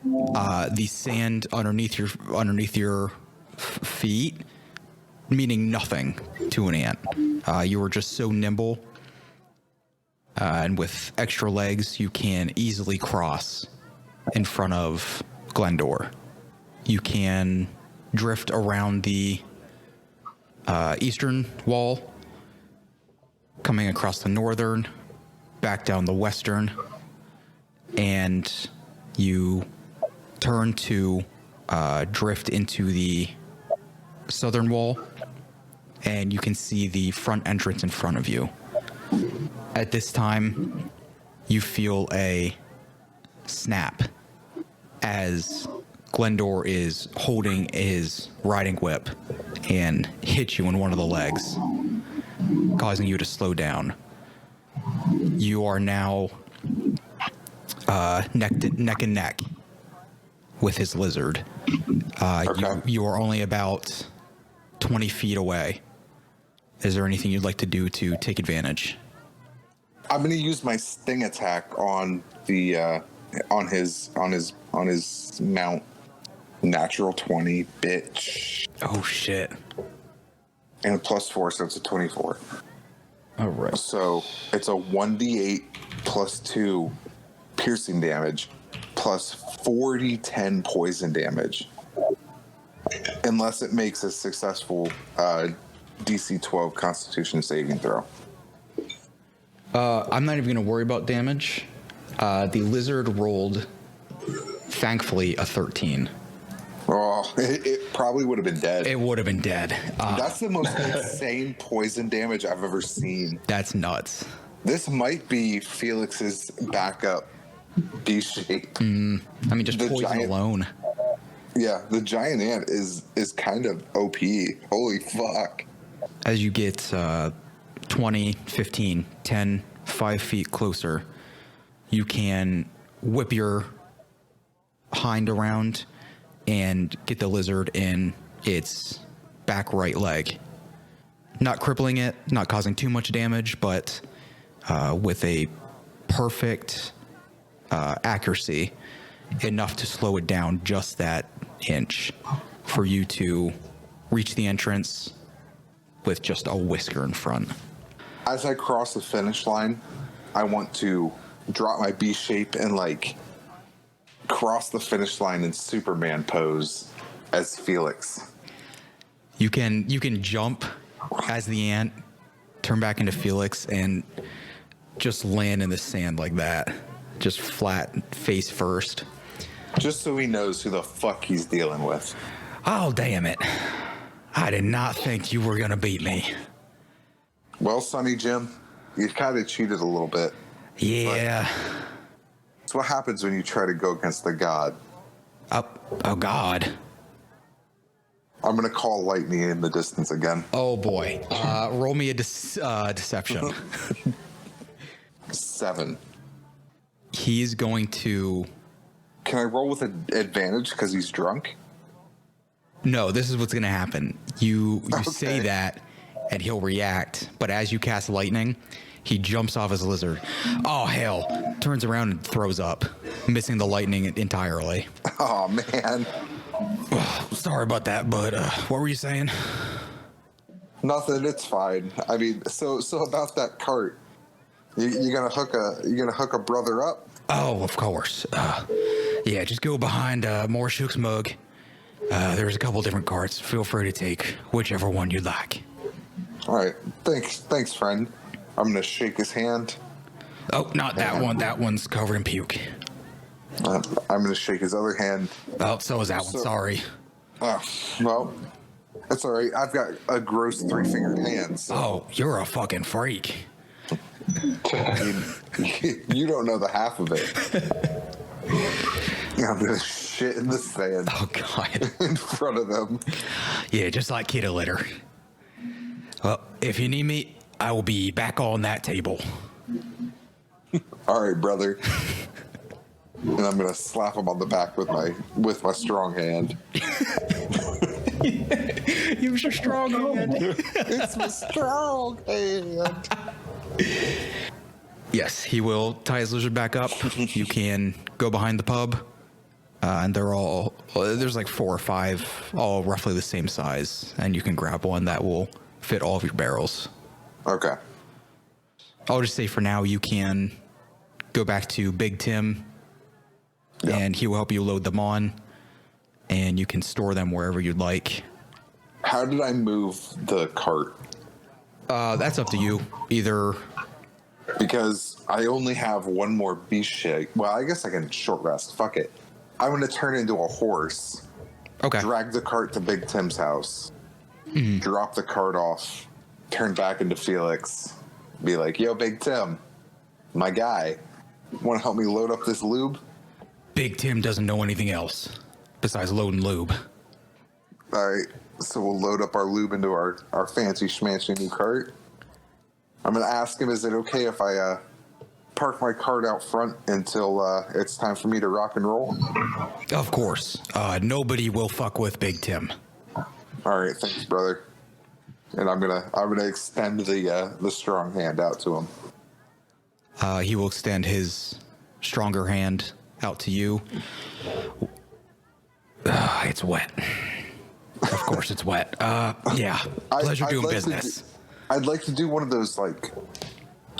A: The sand underneath your feet, meaning nothing to an ant. You were just so nimble, and with extra legs, you can easily cross in front of Glendor. You can drift around the eastern wall, coming across the northern, back down the western, and you turn to drift into the southern wall, and you can see the front entrance in front of you. At this time, you feel a snap as Glendor is holding his riding whip and hits you in one of the legs, causing you to slow down. You are now neck and neck with his lizard.
C: Okay.
A: You are only about 20 feet away. Is there anything you'd like to do to take advantage?
C: I'm going to use my sting attack on the on his mount. Natural 20, bitch.
A: Oh shit.
C: And a +4, so it's a 24.
A: All right.
C: So it's a 1d8 plus 2 piercing damage plus 40/10 poison damage. Unless it makes a successful DC 12 Constitution saving throw.
A: I'm not even going to worry about damage. The lizard rolled, thankfully, a 13.
C: Oh, it probably would have been dead.
A: It would have been dead.
C: That's the most insane poison damage I've ever seen.
A: That's nuts.
C: This might be Felix's backup beast shape.
A: I mean, just
C: The
A: poison
C: giant-
A: alone.
C: Yeah, the giant ant is kind of OP. Holy fuck.
A: As you get 20, 15, 10, 5 feet closer, you can whip your hind around and get the lizard in its back right leg. Not crippling it, not causing too much damage, but with a perfect accuracy, enough to slow it down just that inch for you to reach the entrance with just a whisker in front.
C: As I cross the finish line, I want to drop my beast shape and cross the finish line in Superman pose as Felix.
A: You can jump as the ant, turn back into Felix, and just land in the sand like that. Just flat face first.
C: Just so he knows who the fuck he's dealing with.
A: Oh, damn it. I did not think you were going to beat me.
C: Well, Sonny Jim, you kind of cheated a little bit.
A: Yeah.
C: It's what happens when you try to go against the god.
A: Oh, God.
C: I'm going to call lightning in the distance again.
A: Oh, boy. Roll me a deception.
C: 7.
A: He's going to...
C: Can I roll with an advantage because he's drunk?
A: No, this is what's going to happen. You say
C: Okay.
A: that, and he'll react, but as you cast lightning, he jumps off his lizard. Oh, hell. Turns around and throws up, missing the lightning entirely.
C: Oh, man.
A: Sorry about that, but what were you saying?
C: Nothing. It's fine. I mean, so about that cart. You gonna hook a brother up?
A: Oh, of course. Yeah, just go behind Morshook's mug. There's a couple different carts. Feel free to take whichever one you'd like.
C: All right. Thanks, friend. I'm gonna shake his hand.
A: Oh, not that one. That one's covered in puke.
C: I'm gonna shake his other hand.
A: Oh, so is that one. Sorry.
C: Well, that's all right. I've got a gross 3-fingered hand. So.
A: Oh, you're a fucking freak.
C: You don't know the half of it. I'm gonna shit in the sand
A: Oh, God.
C: in front of them.
A: Yeah, just like Kitty Litter. Well, if you need me, I will be back on that table.
C: All right, brother. And I'm gonna slap him on the back with my strong hand.
A: Use your strong hand.
C: It's my strong hand.
A: Yes, he will tie his lizard back up. You can go behind the pub, and there's like 4 or 5, all roughly the same size, and you can grab one that will fit all of your barrels.
C: Okay.
A: I'll just say for now, you can go back to Big Tim,
C: Yeah.
A: and he will help you load them on, and you can store them wherever you'd like.
C: How did I move the cart?
A: That's up to you. Either,
C: Because I only have one more beast shake. Well, I guess I can short rest. Fuck it. I'm going to turn into a horse,
A: okay.
C: drag the cart to Big Tim's house, drop the cart off, turn back into Felix, be like, yo, Big Tim, my guy, want to help me load up this lube?
A: Big Tim doesn't know anything else besides load and lube.
C: All right, so we'll load up our lube into our fancy schmancy new cart. I'm going to ask him, is it okay if I park my cart out front until it's time for me to rock and roll?
A: Of course. Nobody will fuck with Big Tim.
C: All right, thanks, brother. And I'm gonna extend the strong hand out to him.
A: He will extend his stronger hand out to you. It's wet. Of course it's wet. Yeah. Pleasure doing business.
C: I'd like to do one of those like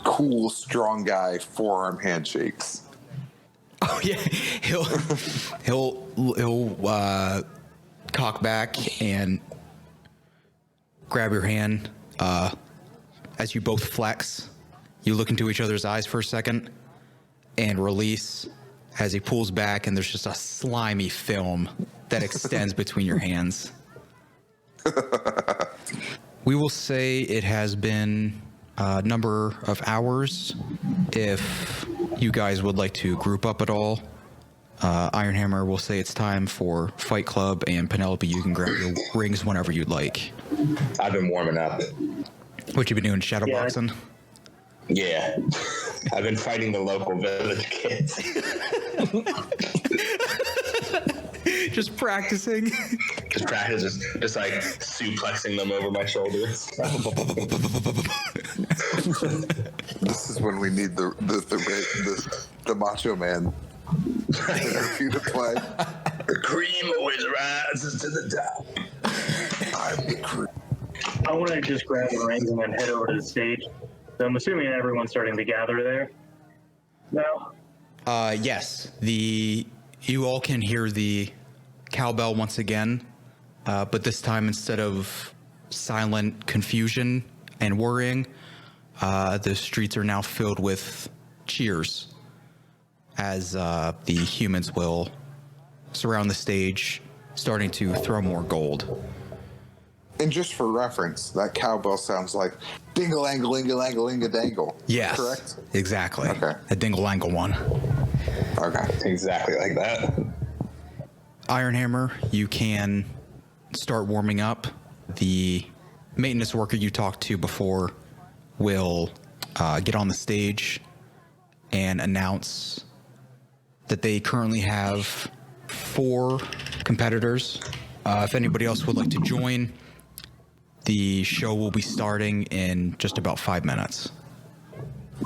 C: cool strong guy forearm handshakes.
A: Oh yeah. He'll cock back and grab your hand. As you both flex, you look into each other's eyes for a second and release as he pulls back, and there's just a slimy film that extends between your hands. We will say it has been a number of hours. If you guys would like to group up at all, Ironhammer will say it's time for Fight Club, and Penelope, you can grab your rings whenever you'd like.
B: I've been warming up.
A: What you been doing, shadowboxing?
B: Yeah. I've been fighting the local village kids.
A: Just practicing.
B: Just practice, just like suplexing them over my shoulders.
C: This is when we need the Macho Man interview to play.
B: The cream always rises to the top.
C: I'm the crew.
D: I want to just grab the reins and then head over to the stage. So I'm assuming everyone's starting to gather there now.
A: Yes. You all can hear the cowbell once again, but this time instead of silent confusion and worrying, the streets are now filled with cheers as the humans will surround the stage, starting to throw more gold.
C: And just for reference, that cowbell sounds like dingle-angle-linga-langle-linga-dangle.
A: Yes.
C: Correct?
A: Exactly.
C: Okay.
A: A dingle-angle one.
C: Okay.
B: Exactly like that.
A: Ironhammer, you can start warming up. The maintenance worker you talked to before will get on the stage and announce that they currently have 4 competitors. If anybody else would like to join, the show will be starting in just about 5 minutes.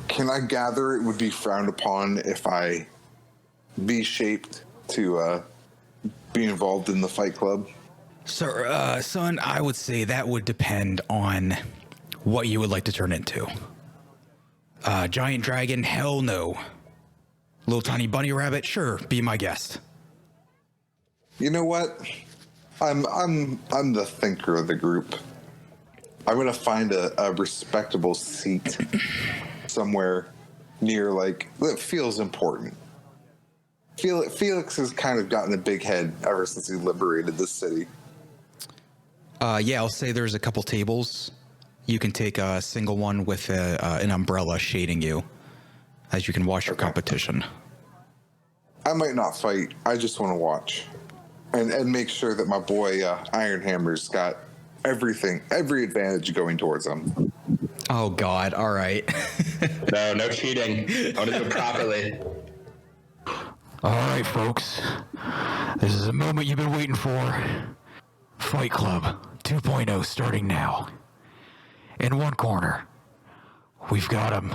C: Can I gather it would be frowned upon if I be shaped to be involved in the Fight Club?
A: Sir, son, I would say that would depend on what you would like to turn into. Giant dragon? Hell no. Little tiny bunny rabbit? Sure, be my guest.
C: You know what? I'm the thinker of the group. I'm gonna find a respectable seat somewhere near that feels important. Felix has kind of gotten a big head ever since he liberated this city.
A: Yeah, I'll say there's a couple tables. you can take a single one with an umbrella shading you, as you can watch your competition.
C: I might not fight. I just want to watch. And make sure that my boy Iron Hammer's got everything, every advantage going towards him.
A: Oh, God. All right.
B: No cheating. I want to do it properly.
E: All right, folks. This is a moment you've been waiting for. Fight Club 2.0 starting now. In one corner, we've got him.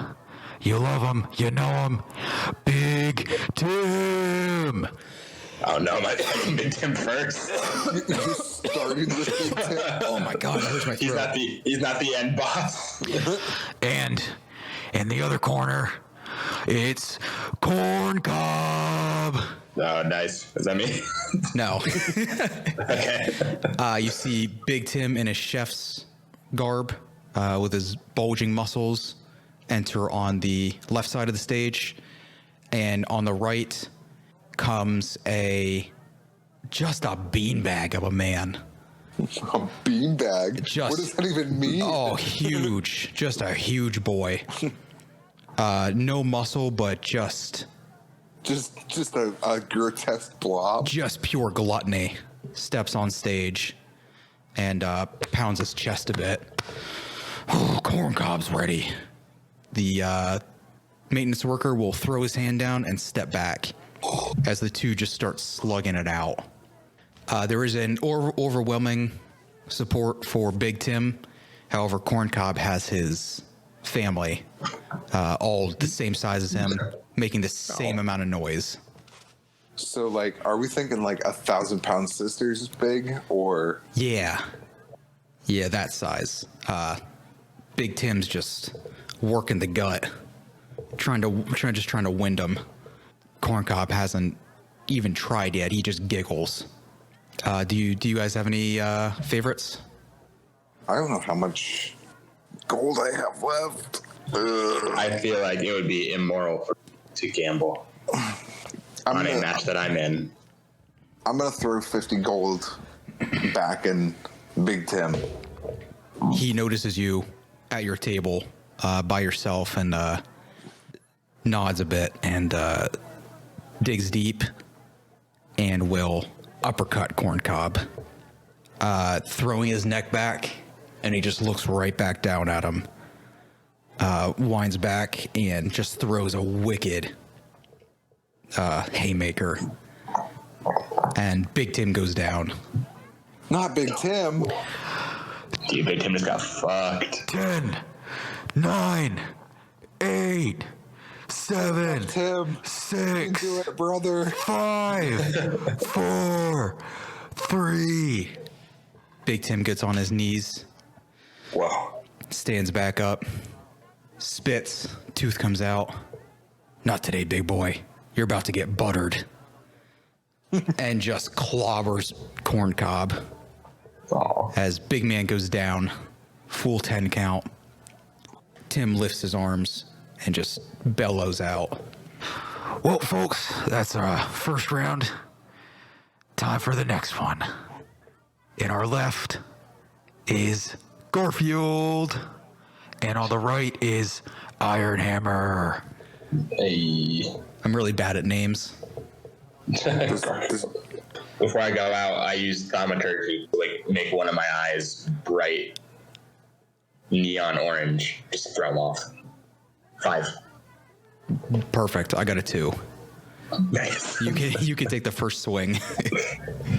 E: You love him. You know him. Big Tim.
B: Oh no, my Big Tim first.
C: You started with Big Tim.
A: Oh, my God. That hurts my throat.
B: He's not the end boss.
E: And in the other corner, it's Corn Cob.
B: Oh, nice. Is that me?
A: No.
B: Okay.
A: You see Big Tim in his chef's garb with his bulging muscles enter on the left side of the stage. And on the right comes just a beanbag of a man.
C: A beanbag? What does that even mean?
A: Oh, huge. Just a huge boy. No muscle, but just
C: a grotesque blob.
A: Just pure gluttony. Steps on stage and pounds his chest a bit. Oh, Corn Cob's ready. The maintenance worker will throw his hand down and step back as the two just start slugging it out. There is an overwhelming support for Big Tim. However, Corn Cob has his family, all the same size as him, making the same amount of noise.
C: So, like, are we thinking like 1,000-pound sisters big, or?
A: Yeah, that size. Big Tim's just working the gut, trying to wind him. Corn Cob hasn't even tried yet. He just giggles. Do you guys have any favorites?
C: I don't know how much gold I have left.
B: I feel like it would be immoral to gamble on a match that I'm in.
C: I'm gonna throw 50 gold back in Big Tim.
A: He notices you at your table by yourself and nods a bit and digs deep and will uppercut Corn Cob, throwing his neck back, and he just looks right back down at him, winds back and just throws a wicked haymaker, and Big Tim goes down.
C: Not Big Tim.
B: Dude, Big Tim just got fucked.
E: 10, 9, 8, 7,
C: Tim,
E: 6,
C: do it, brother.
E: 5, 4, 3.
A: Big Tim gets on his knees,
B: Whoa.
A: stands back up, spits, tooth comes out. Not today, big boy. You're about to get buttered. And just clobbers Corn Cob
B: Oh.
A: as Big Man goes down, full 10 count. Tim lifts his arms and just bellows out.
E: Well, folks, that's our first round. Time for the next one. In our left is Garfield, and on the right is Iron Hammer.
B: Hey.
A: I'm really bad at names.
B: Before I go out, I use thaumaturgy to make one of my eyes bright neon orange. Just throw them off. 5.
A: Perfect. I got a 2.
B: Nice.
A: You can take the first swing.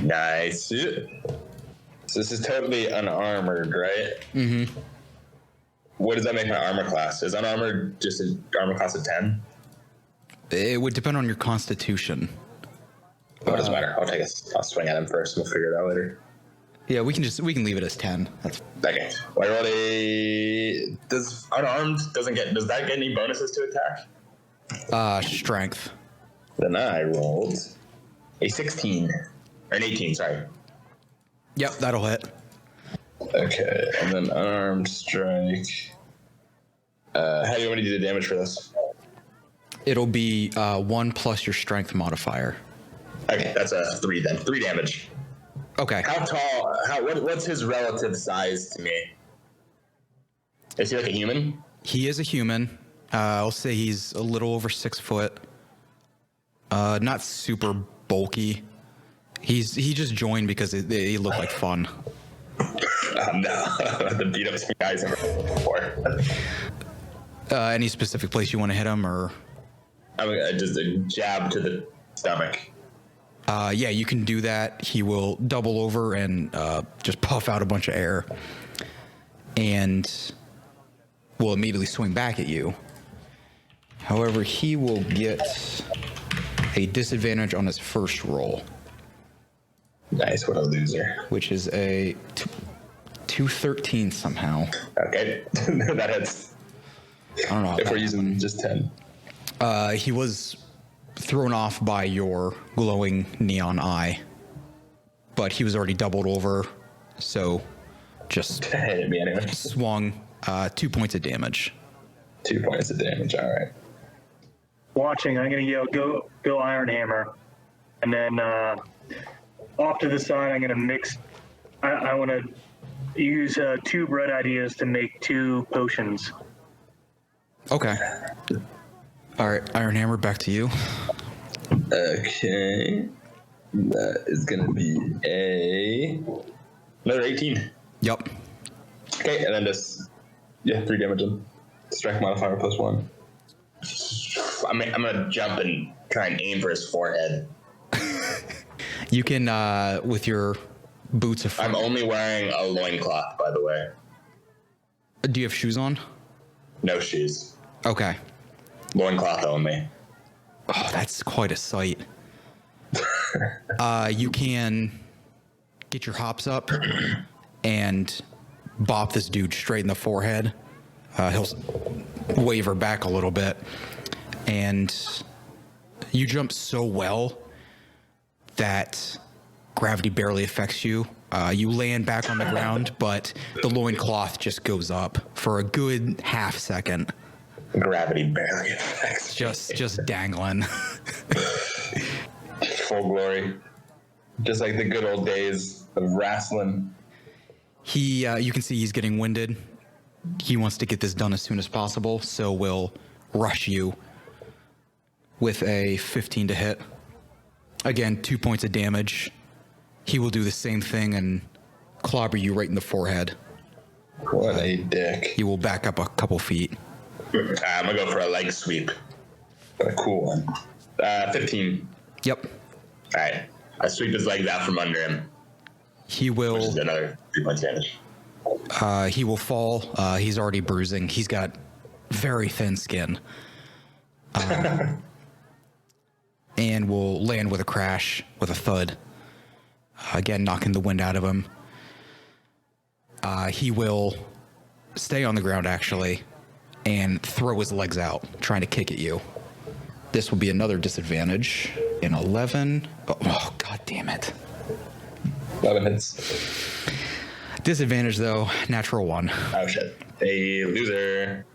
B: Nice. So this is totally unarmored, right? Mm-hmm. What does that make my armor class? Is unarmored just an armor class of 10?
A: It would depend on your constitution.
B: Oh, it doesn't matter. I'll swing at him first. We'll figure it out later.
A: Yeah, we can leave it as 10. That's
B: Okay. Well, I rolled a. Does unarmed does that get any bonuses to attack?
A: strength.
B: Then I rolled a 16 or an 18. Sorry.
A: Yep, that'll hit.
B: Okay, and then unarmed strike. How do you want me to do the damage for this?
A: It'll be 1 plus your strength modifier.
B: Okay, that's a 3 then. 3 damage.
A: Okay.
B: How tall? What's his relative size to me? Is he like a human?
A: He is a human. I'll say he's a little over 6 foot. Not super bulky. He just joined because they look like fun.
B: No, the beat up some guys before.
A: Any specific place you want to hit him, or?
B: I mean, just a jab to the stomach.
A: Yeah, you can do that. He will double over and just puff out a bunch of air, and will immediately swing back at you. However, he will get a disadvantage on his first roll.
B: Nice, what a loser.
A: Which is a 213 somehow.
B: Okay, that hits.
A: I don't know.
B: If we're using just 10.
A: He was thrown off by your glowing neon eye, but he was already doubled over, so just
B: Hit me anyway.
A: swung 2 points of damage.
B: 2 points of damage, alright.
D: Watching, I'm going to yell, go Iron Hammer. And then off to the side, I'm going to mix. I want to use 2 bread ideas to make 2 potions.
A: Okay. All right, Iron Hammer, back to you.
B: Okay. That is going to be another 18.
A: Yep.
B: Okay, and then just, 3 damage and strike modifier +1. I'm going to jump and try and aim for his forehead.
A: You can, with your boots of...
B: I'm only wearing a loincloth, by the way.
A: Do you have shoes on?
B: No shoes.
A: Okay.
B: Loincloth only.
A: Oh, that's quite a sight. You can get your hops up and bop this dude straight in the forehead. He'll waver back a little bit. And you jump so well that gravity barely affects you. You land back on the ground, but the loincloth just goes up for a good half second.
B: Gravity barely affects.
A: Just dangling.
B: Full glory. Just like the good old days of wrestling.
A: You can see he's getting winded. He wants to get this done as soon as possible, so will rush you with a 15 to hit. Again, 2 points of damage. He will do the same thing and clobber you right in the forehead.
B: What a dick.
A: He will back up a couple feet.
B: I'm gonna go for a leg sweep. A cool one. 15.
A: Yep.
B: Alright. I sweep his legs out from under him.
A: He will...
B: Which is another 3 points damage.
A: He will fall. He's already bruising. He's got very thin skin. And will land with a crash, with a thud. Again, knocking the wind out of him. He will stay on the ground, actually, and throw his legs out, trying to kick at you. This will be another disadvantage. In 11. Oh, god damn it.
B: 11 hits.
A: Disadvantage, though, natural 1.
B: Oh, shit. A loser.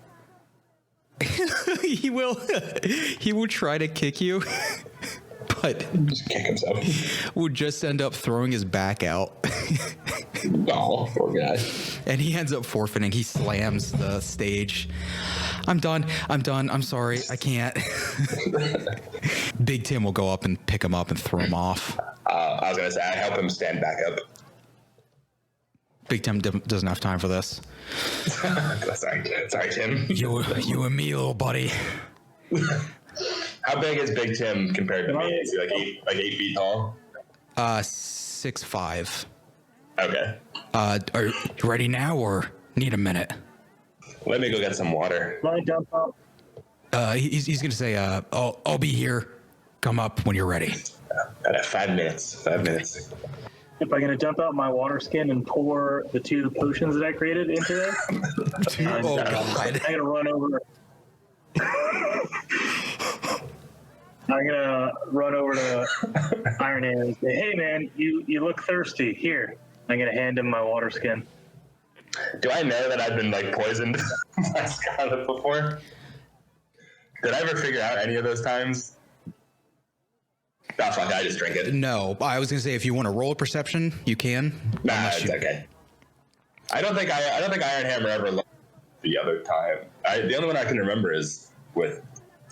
A: He will try to kick you, but
B: Just kick himself.
A: will just end up throwing his back out.
B: Oh, poor guy.
A: And he ends up forfeiting. He slams the stage. I'm done. I'm sorry. I can't. Big Tim will go up and pick him up and throw him off.
B: I was gonna say, I help him stand back up.
A: Big Tim doesn't have time for this.
B: Sorry, Tim.
A: You and me, little buddy.
B: How big is Big Tim compared to me? Is he like 8 feet tall?
A: 6'5".
B: Okay.
A: Are you ready now or need a minute?
B: Let me go get some water.
D: Line dump up.
A: He's gonna say, I'll be here. Come up when you're ready.
B: I have 5 minutes. 5 minutes.
D: If I'm going to dump out my water skin and pour the 2 potions that I created into it,
A: Oh god.
D: I'm going to run over. I'm going to run over to Iron Man and say, hey man, you look thirsty. Here. I'm going to hand him my water skin.
B: Do I know that I've been like poisoned by Scarlet before? Did I ever figure out any of those times? Oh fuck, I just drink it.
A: No, I was gonna say if you want to roll a perception, you can.
B: Nah,
A: Unless
B: it's
A: you-
B: okay. I don't think Iron Hammer ever the other time. The only one I can remember is with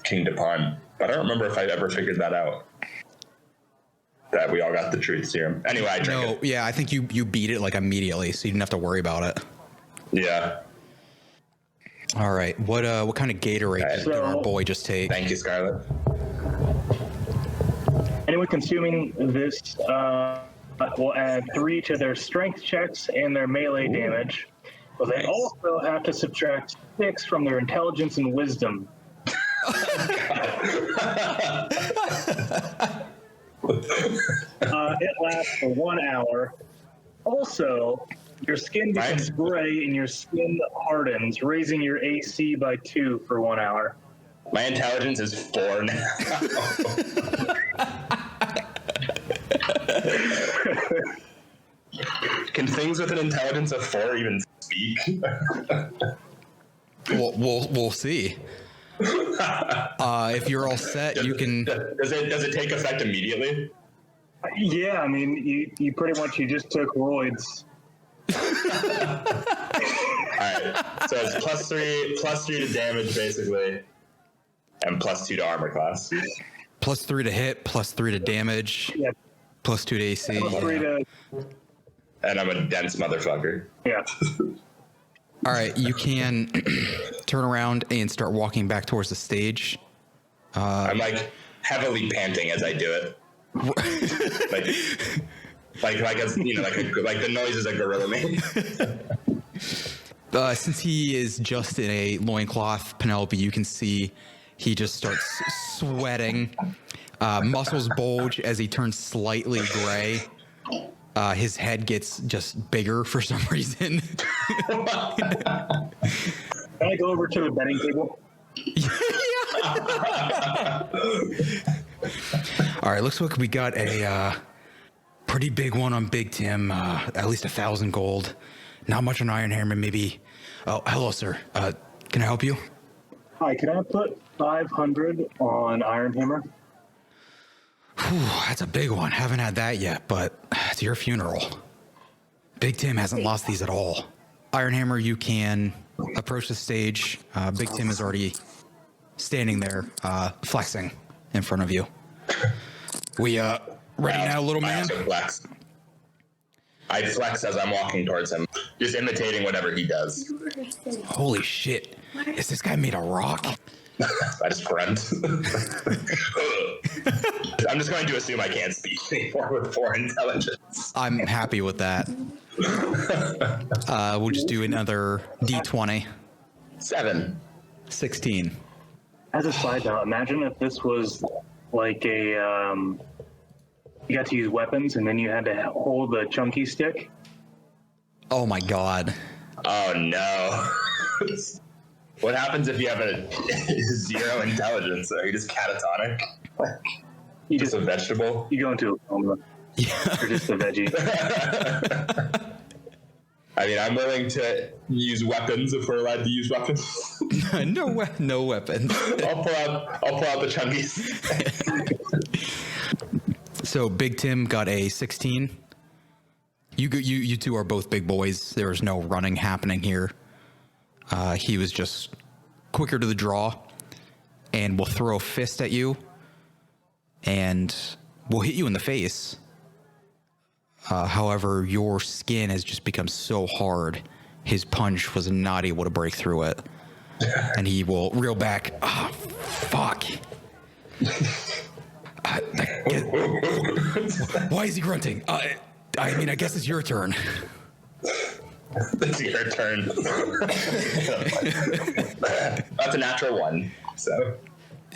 B: King Dupont, but I don't remember if I ever figured that out. That we all got the truth serum. Anyway, I drank it.
A: Yeah, I think you beat it like immediately, so you didn't have to worry about it.
B: Yeah.
A: All right, what kind of Gatorade did our boy just take?
B: Thank you, Scarlett.
D: Anyone consuming this will add 3 to their strength checks and their melee damage. But they also have to subtract 6 from their intelligence and wisdom. It lasts for 1 hour. Also, your skin becomes gray and your skin hardens, raising your AC by 2 for 1 hour.
B: My intelligence is 4 now. Can things with an intelligence of 4 even speak?
A: We'll see. If you're all set, you can.
B: Does it take effect immediately?
D: Yeah, I mean, you pretty much just took roids.
B: All right, so it's plus three to damage basically, and +2 to armor class.
A: +3 to hit, +3 to damage,
D: Yeah.
A: +2 to AC.
D: +3 to.
B: And I'm a dense motherfucker.
D: Yeah.
A: All right, you can turn around and start walking back towards the stage.
B: I'm like heavily panting as I do it. like as you know, like the noises a gorilla makes.
A: Since he is just in a loincloth, Penelope, you can see he just starts sweating. Muscles bulge as he turns slightly gray. His head gets just bigger for some reason.
D: Can I go over to the betting table?
A: All right, looks like we got a pretty big one on Big Tim. At least 1,000 gold. Not much on Iron Hammer, maybe. Oh, hello, sir. Can I help you?
D: Hi, can I put 500 on Iron Hammer?
A: Whew, that's a big one. Haven't had that yet, but it's your funeral. Big Tim hasn't lost these at all. Iron Hammer, you can approach the stage. Big Tim is already standing there, flexing in front of you. We ready now, little man?
B: I flex as I'm walking towards him, just imitating whatever he does.
A: Holy shit. Is this guy made of rock?
B: I just grunt. I'm just going to assume I can't speak anymore with 4 intelligence.
A: I'm happy with that. We'll just do another D20.
B: 7.
A: 16.
D: As a side note, imagine if this was like a, you got to use weapons and then you had to hold the chunky stick.
A: Oh my god.
B: Oh no. What happens if you have a 0 intelligence? Are you just catatonic?
D: You
B: Just a vegetable?
D: You go into a coma.
A: Yeah.
D: Or just a veggie.
B: I mean, I'm willing to use weapons if we're allowed to use weapons.
A: No weapons.
B: I'll pull out the chunkies.
A: So Big Tim got a 16. You two are both big boys. There was no running happening here. He was just quicker to the draw, and will throw a fist at you, and will hit you in the face. However, your skin has just become so hard, his punch was not able to break through it. And he will reel back. Ah, fuck. Why is he grunting? I mean, I guess it's your turn.
B: It's your turn. That's a natural 1, so.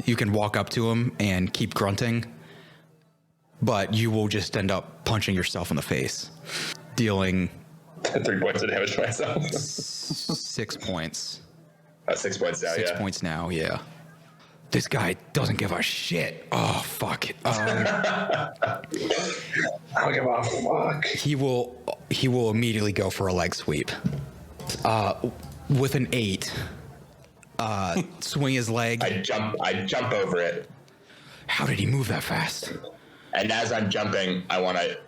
A: You can walk up to him and keep grunting, but you will just end up punching yourself in the face, dealing
B: 3 points of damage to myself.
A: 6 points.
B: 6 points now,
A: 6
B: yeah.
A: points now, yeah. This guy doesn't give a shit. Oh, fuck.
B: I don't give a fuck.
A: He will immediately go for a leg sweep. With an 8, swing his leg.
B: I jump over it.
A: How did he move that fast?
B: And as I'm jumping, I want to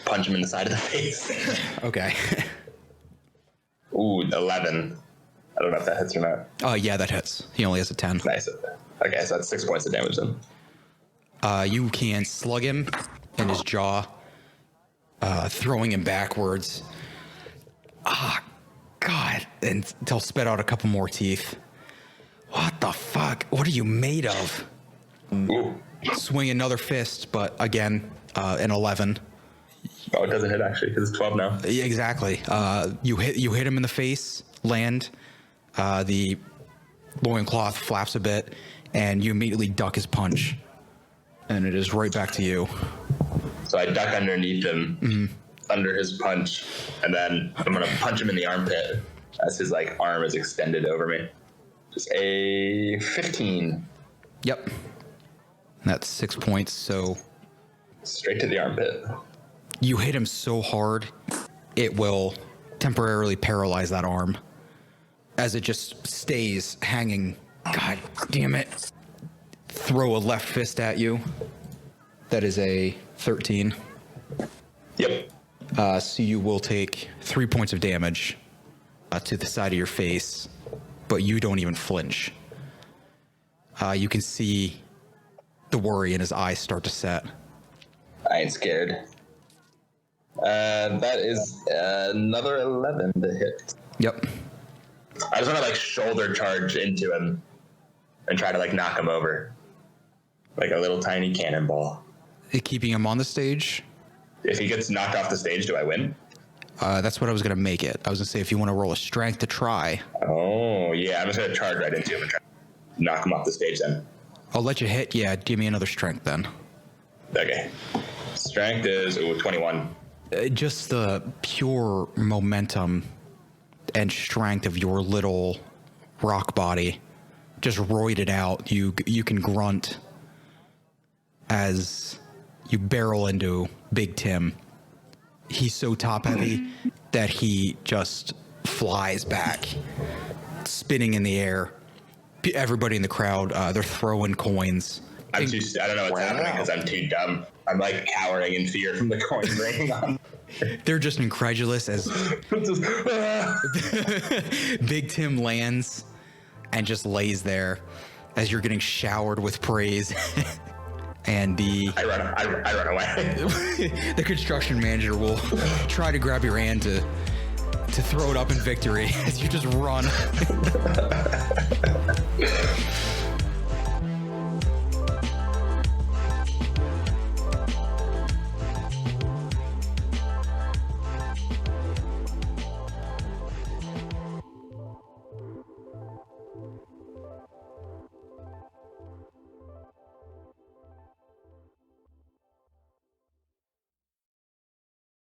B: punch him in the side of the face.
A: Okay.
B: Ooh, 11. I don't know if that hits or not.
A: Yeah, that hits. He only has a 10.
B: Nice. Okay, so that's 6 points of damage then.
A: You can slug him in his jaw, throwing him backwards. Ah, God. And he'll spit out a couple more teeth. What the fuck? What are you made of?
B: Ooh.
A: Swing another fist, but again, an 11.
B: Oh, it doesn't hit actually, because it's 12 now.
A: Yeah, exactly. You hit him in the face, land. The loincloth flaps a bit, and you immediately duck his punch. And it is right back to you.
B: So I duck underneath him, under his punch, and then I'm gonna punch him in the armpit as his like arm is extended over me. Just a 15.
A: Yep. That's 6 points, so
B: Straight to the armpit.
A: you hit him so hard, it will temporarily paralyze that arm as it just stays hanging. God damn it. Throw a left fist at you. That is a 13.
B: Yep.
A: So you will take 3 points of damage to the side of your face, but you don't even flinch. You can see the worry in his eyes start to set.
B: I ain't scared. That is another 11 to hit.
A: Yep.
B: I just want to like shoulder charge into him and try to like knock him over. Like a little tiny cannonball.
A: Keeping him on the stage.
B: If he gets knocked off the stage, do I win?
A: That's what I was going to make it. I was going to say if you want to roll a strength to try.
B: Oh, yeah. I'm just going to charge right into him and try to knock him off the stage then.
A: I'll let you hit. Yeah, give me another strength then.
B: Okay. Strength is 21.
A: Just the pure momentum and strength of your little rock body just roided out. You can grunt as you barrel into Big Tim. He's so top heavy that he just flies back, spinning in the air. Everybody in the crowd, they're throwing coins.
B: I don't know what's happening because I'm too dumb. I'm like cowering in fear from the coin raining on.
A: They're just incredulous as Big Tim lands and just lays there as you're getting showered with praise. And
B: I run away.
A: The construction manager will try to grab your hand to throw it up in victory as you just run.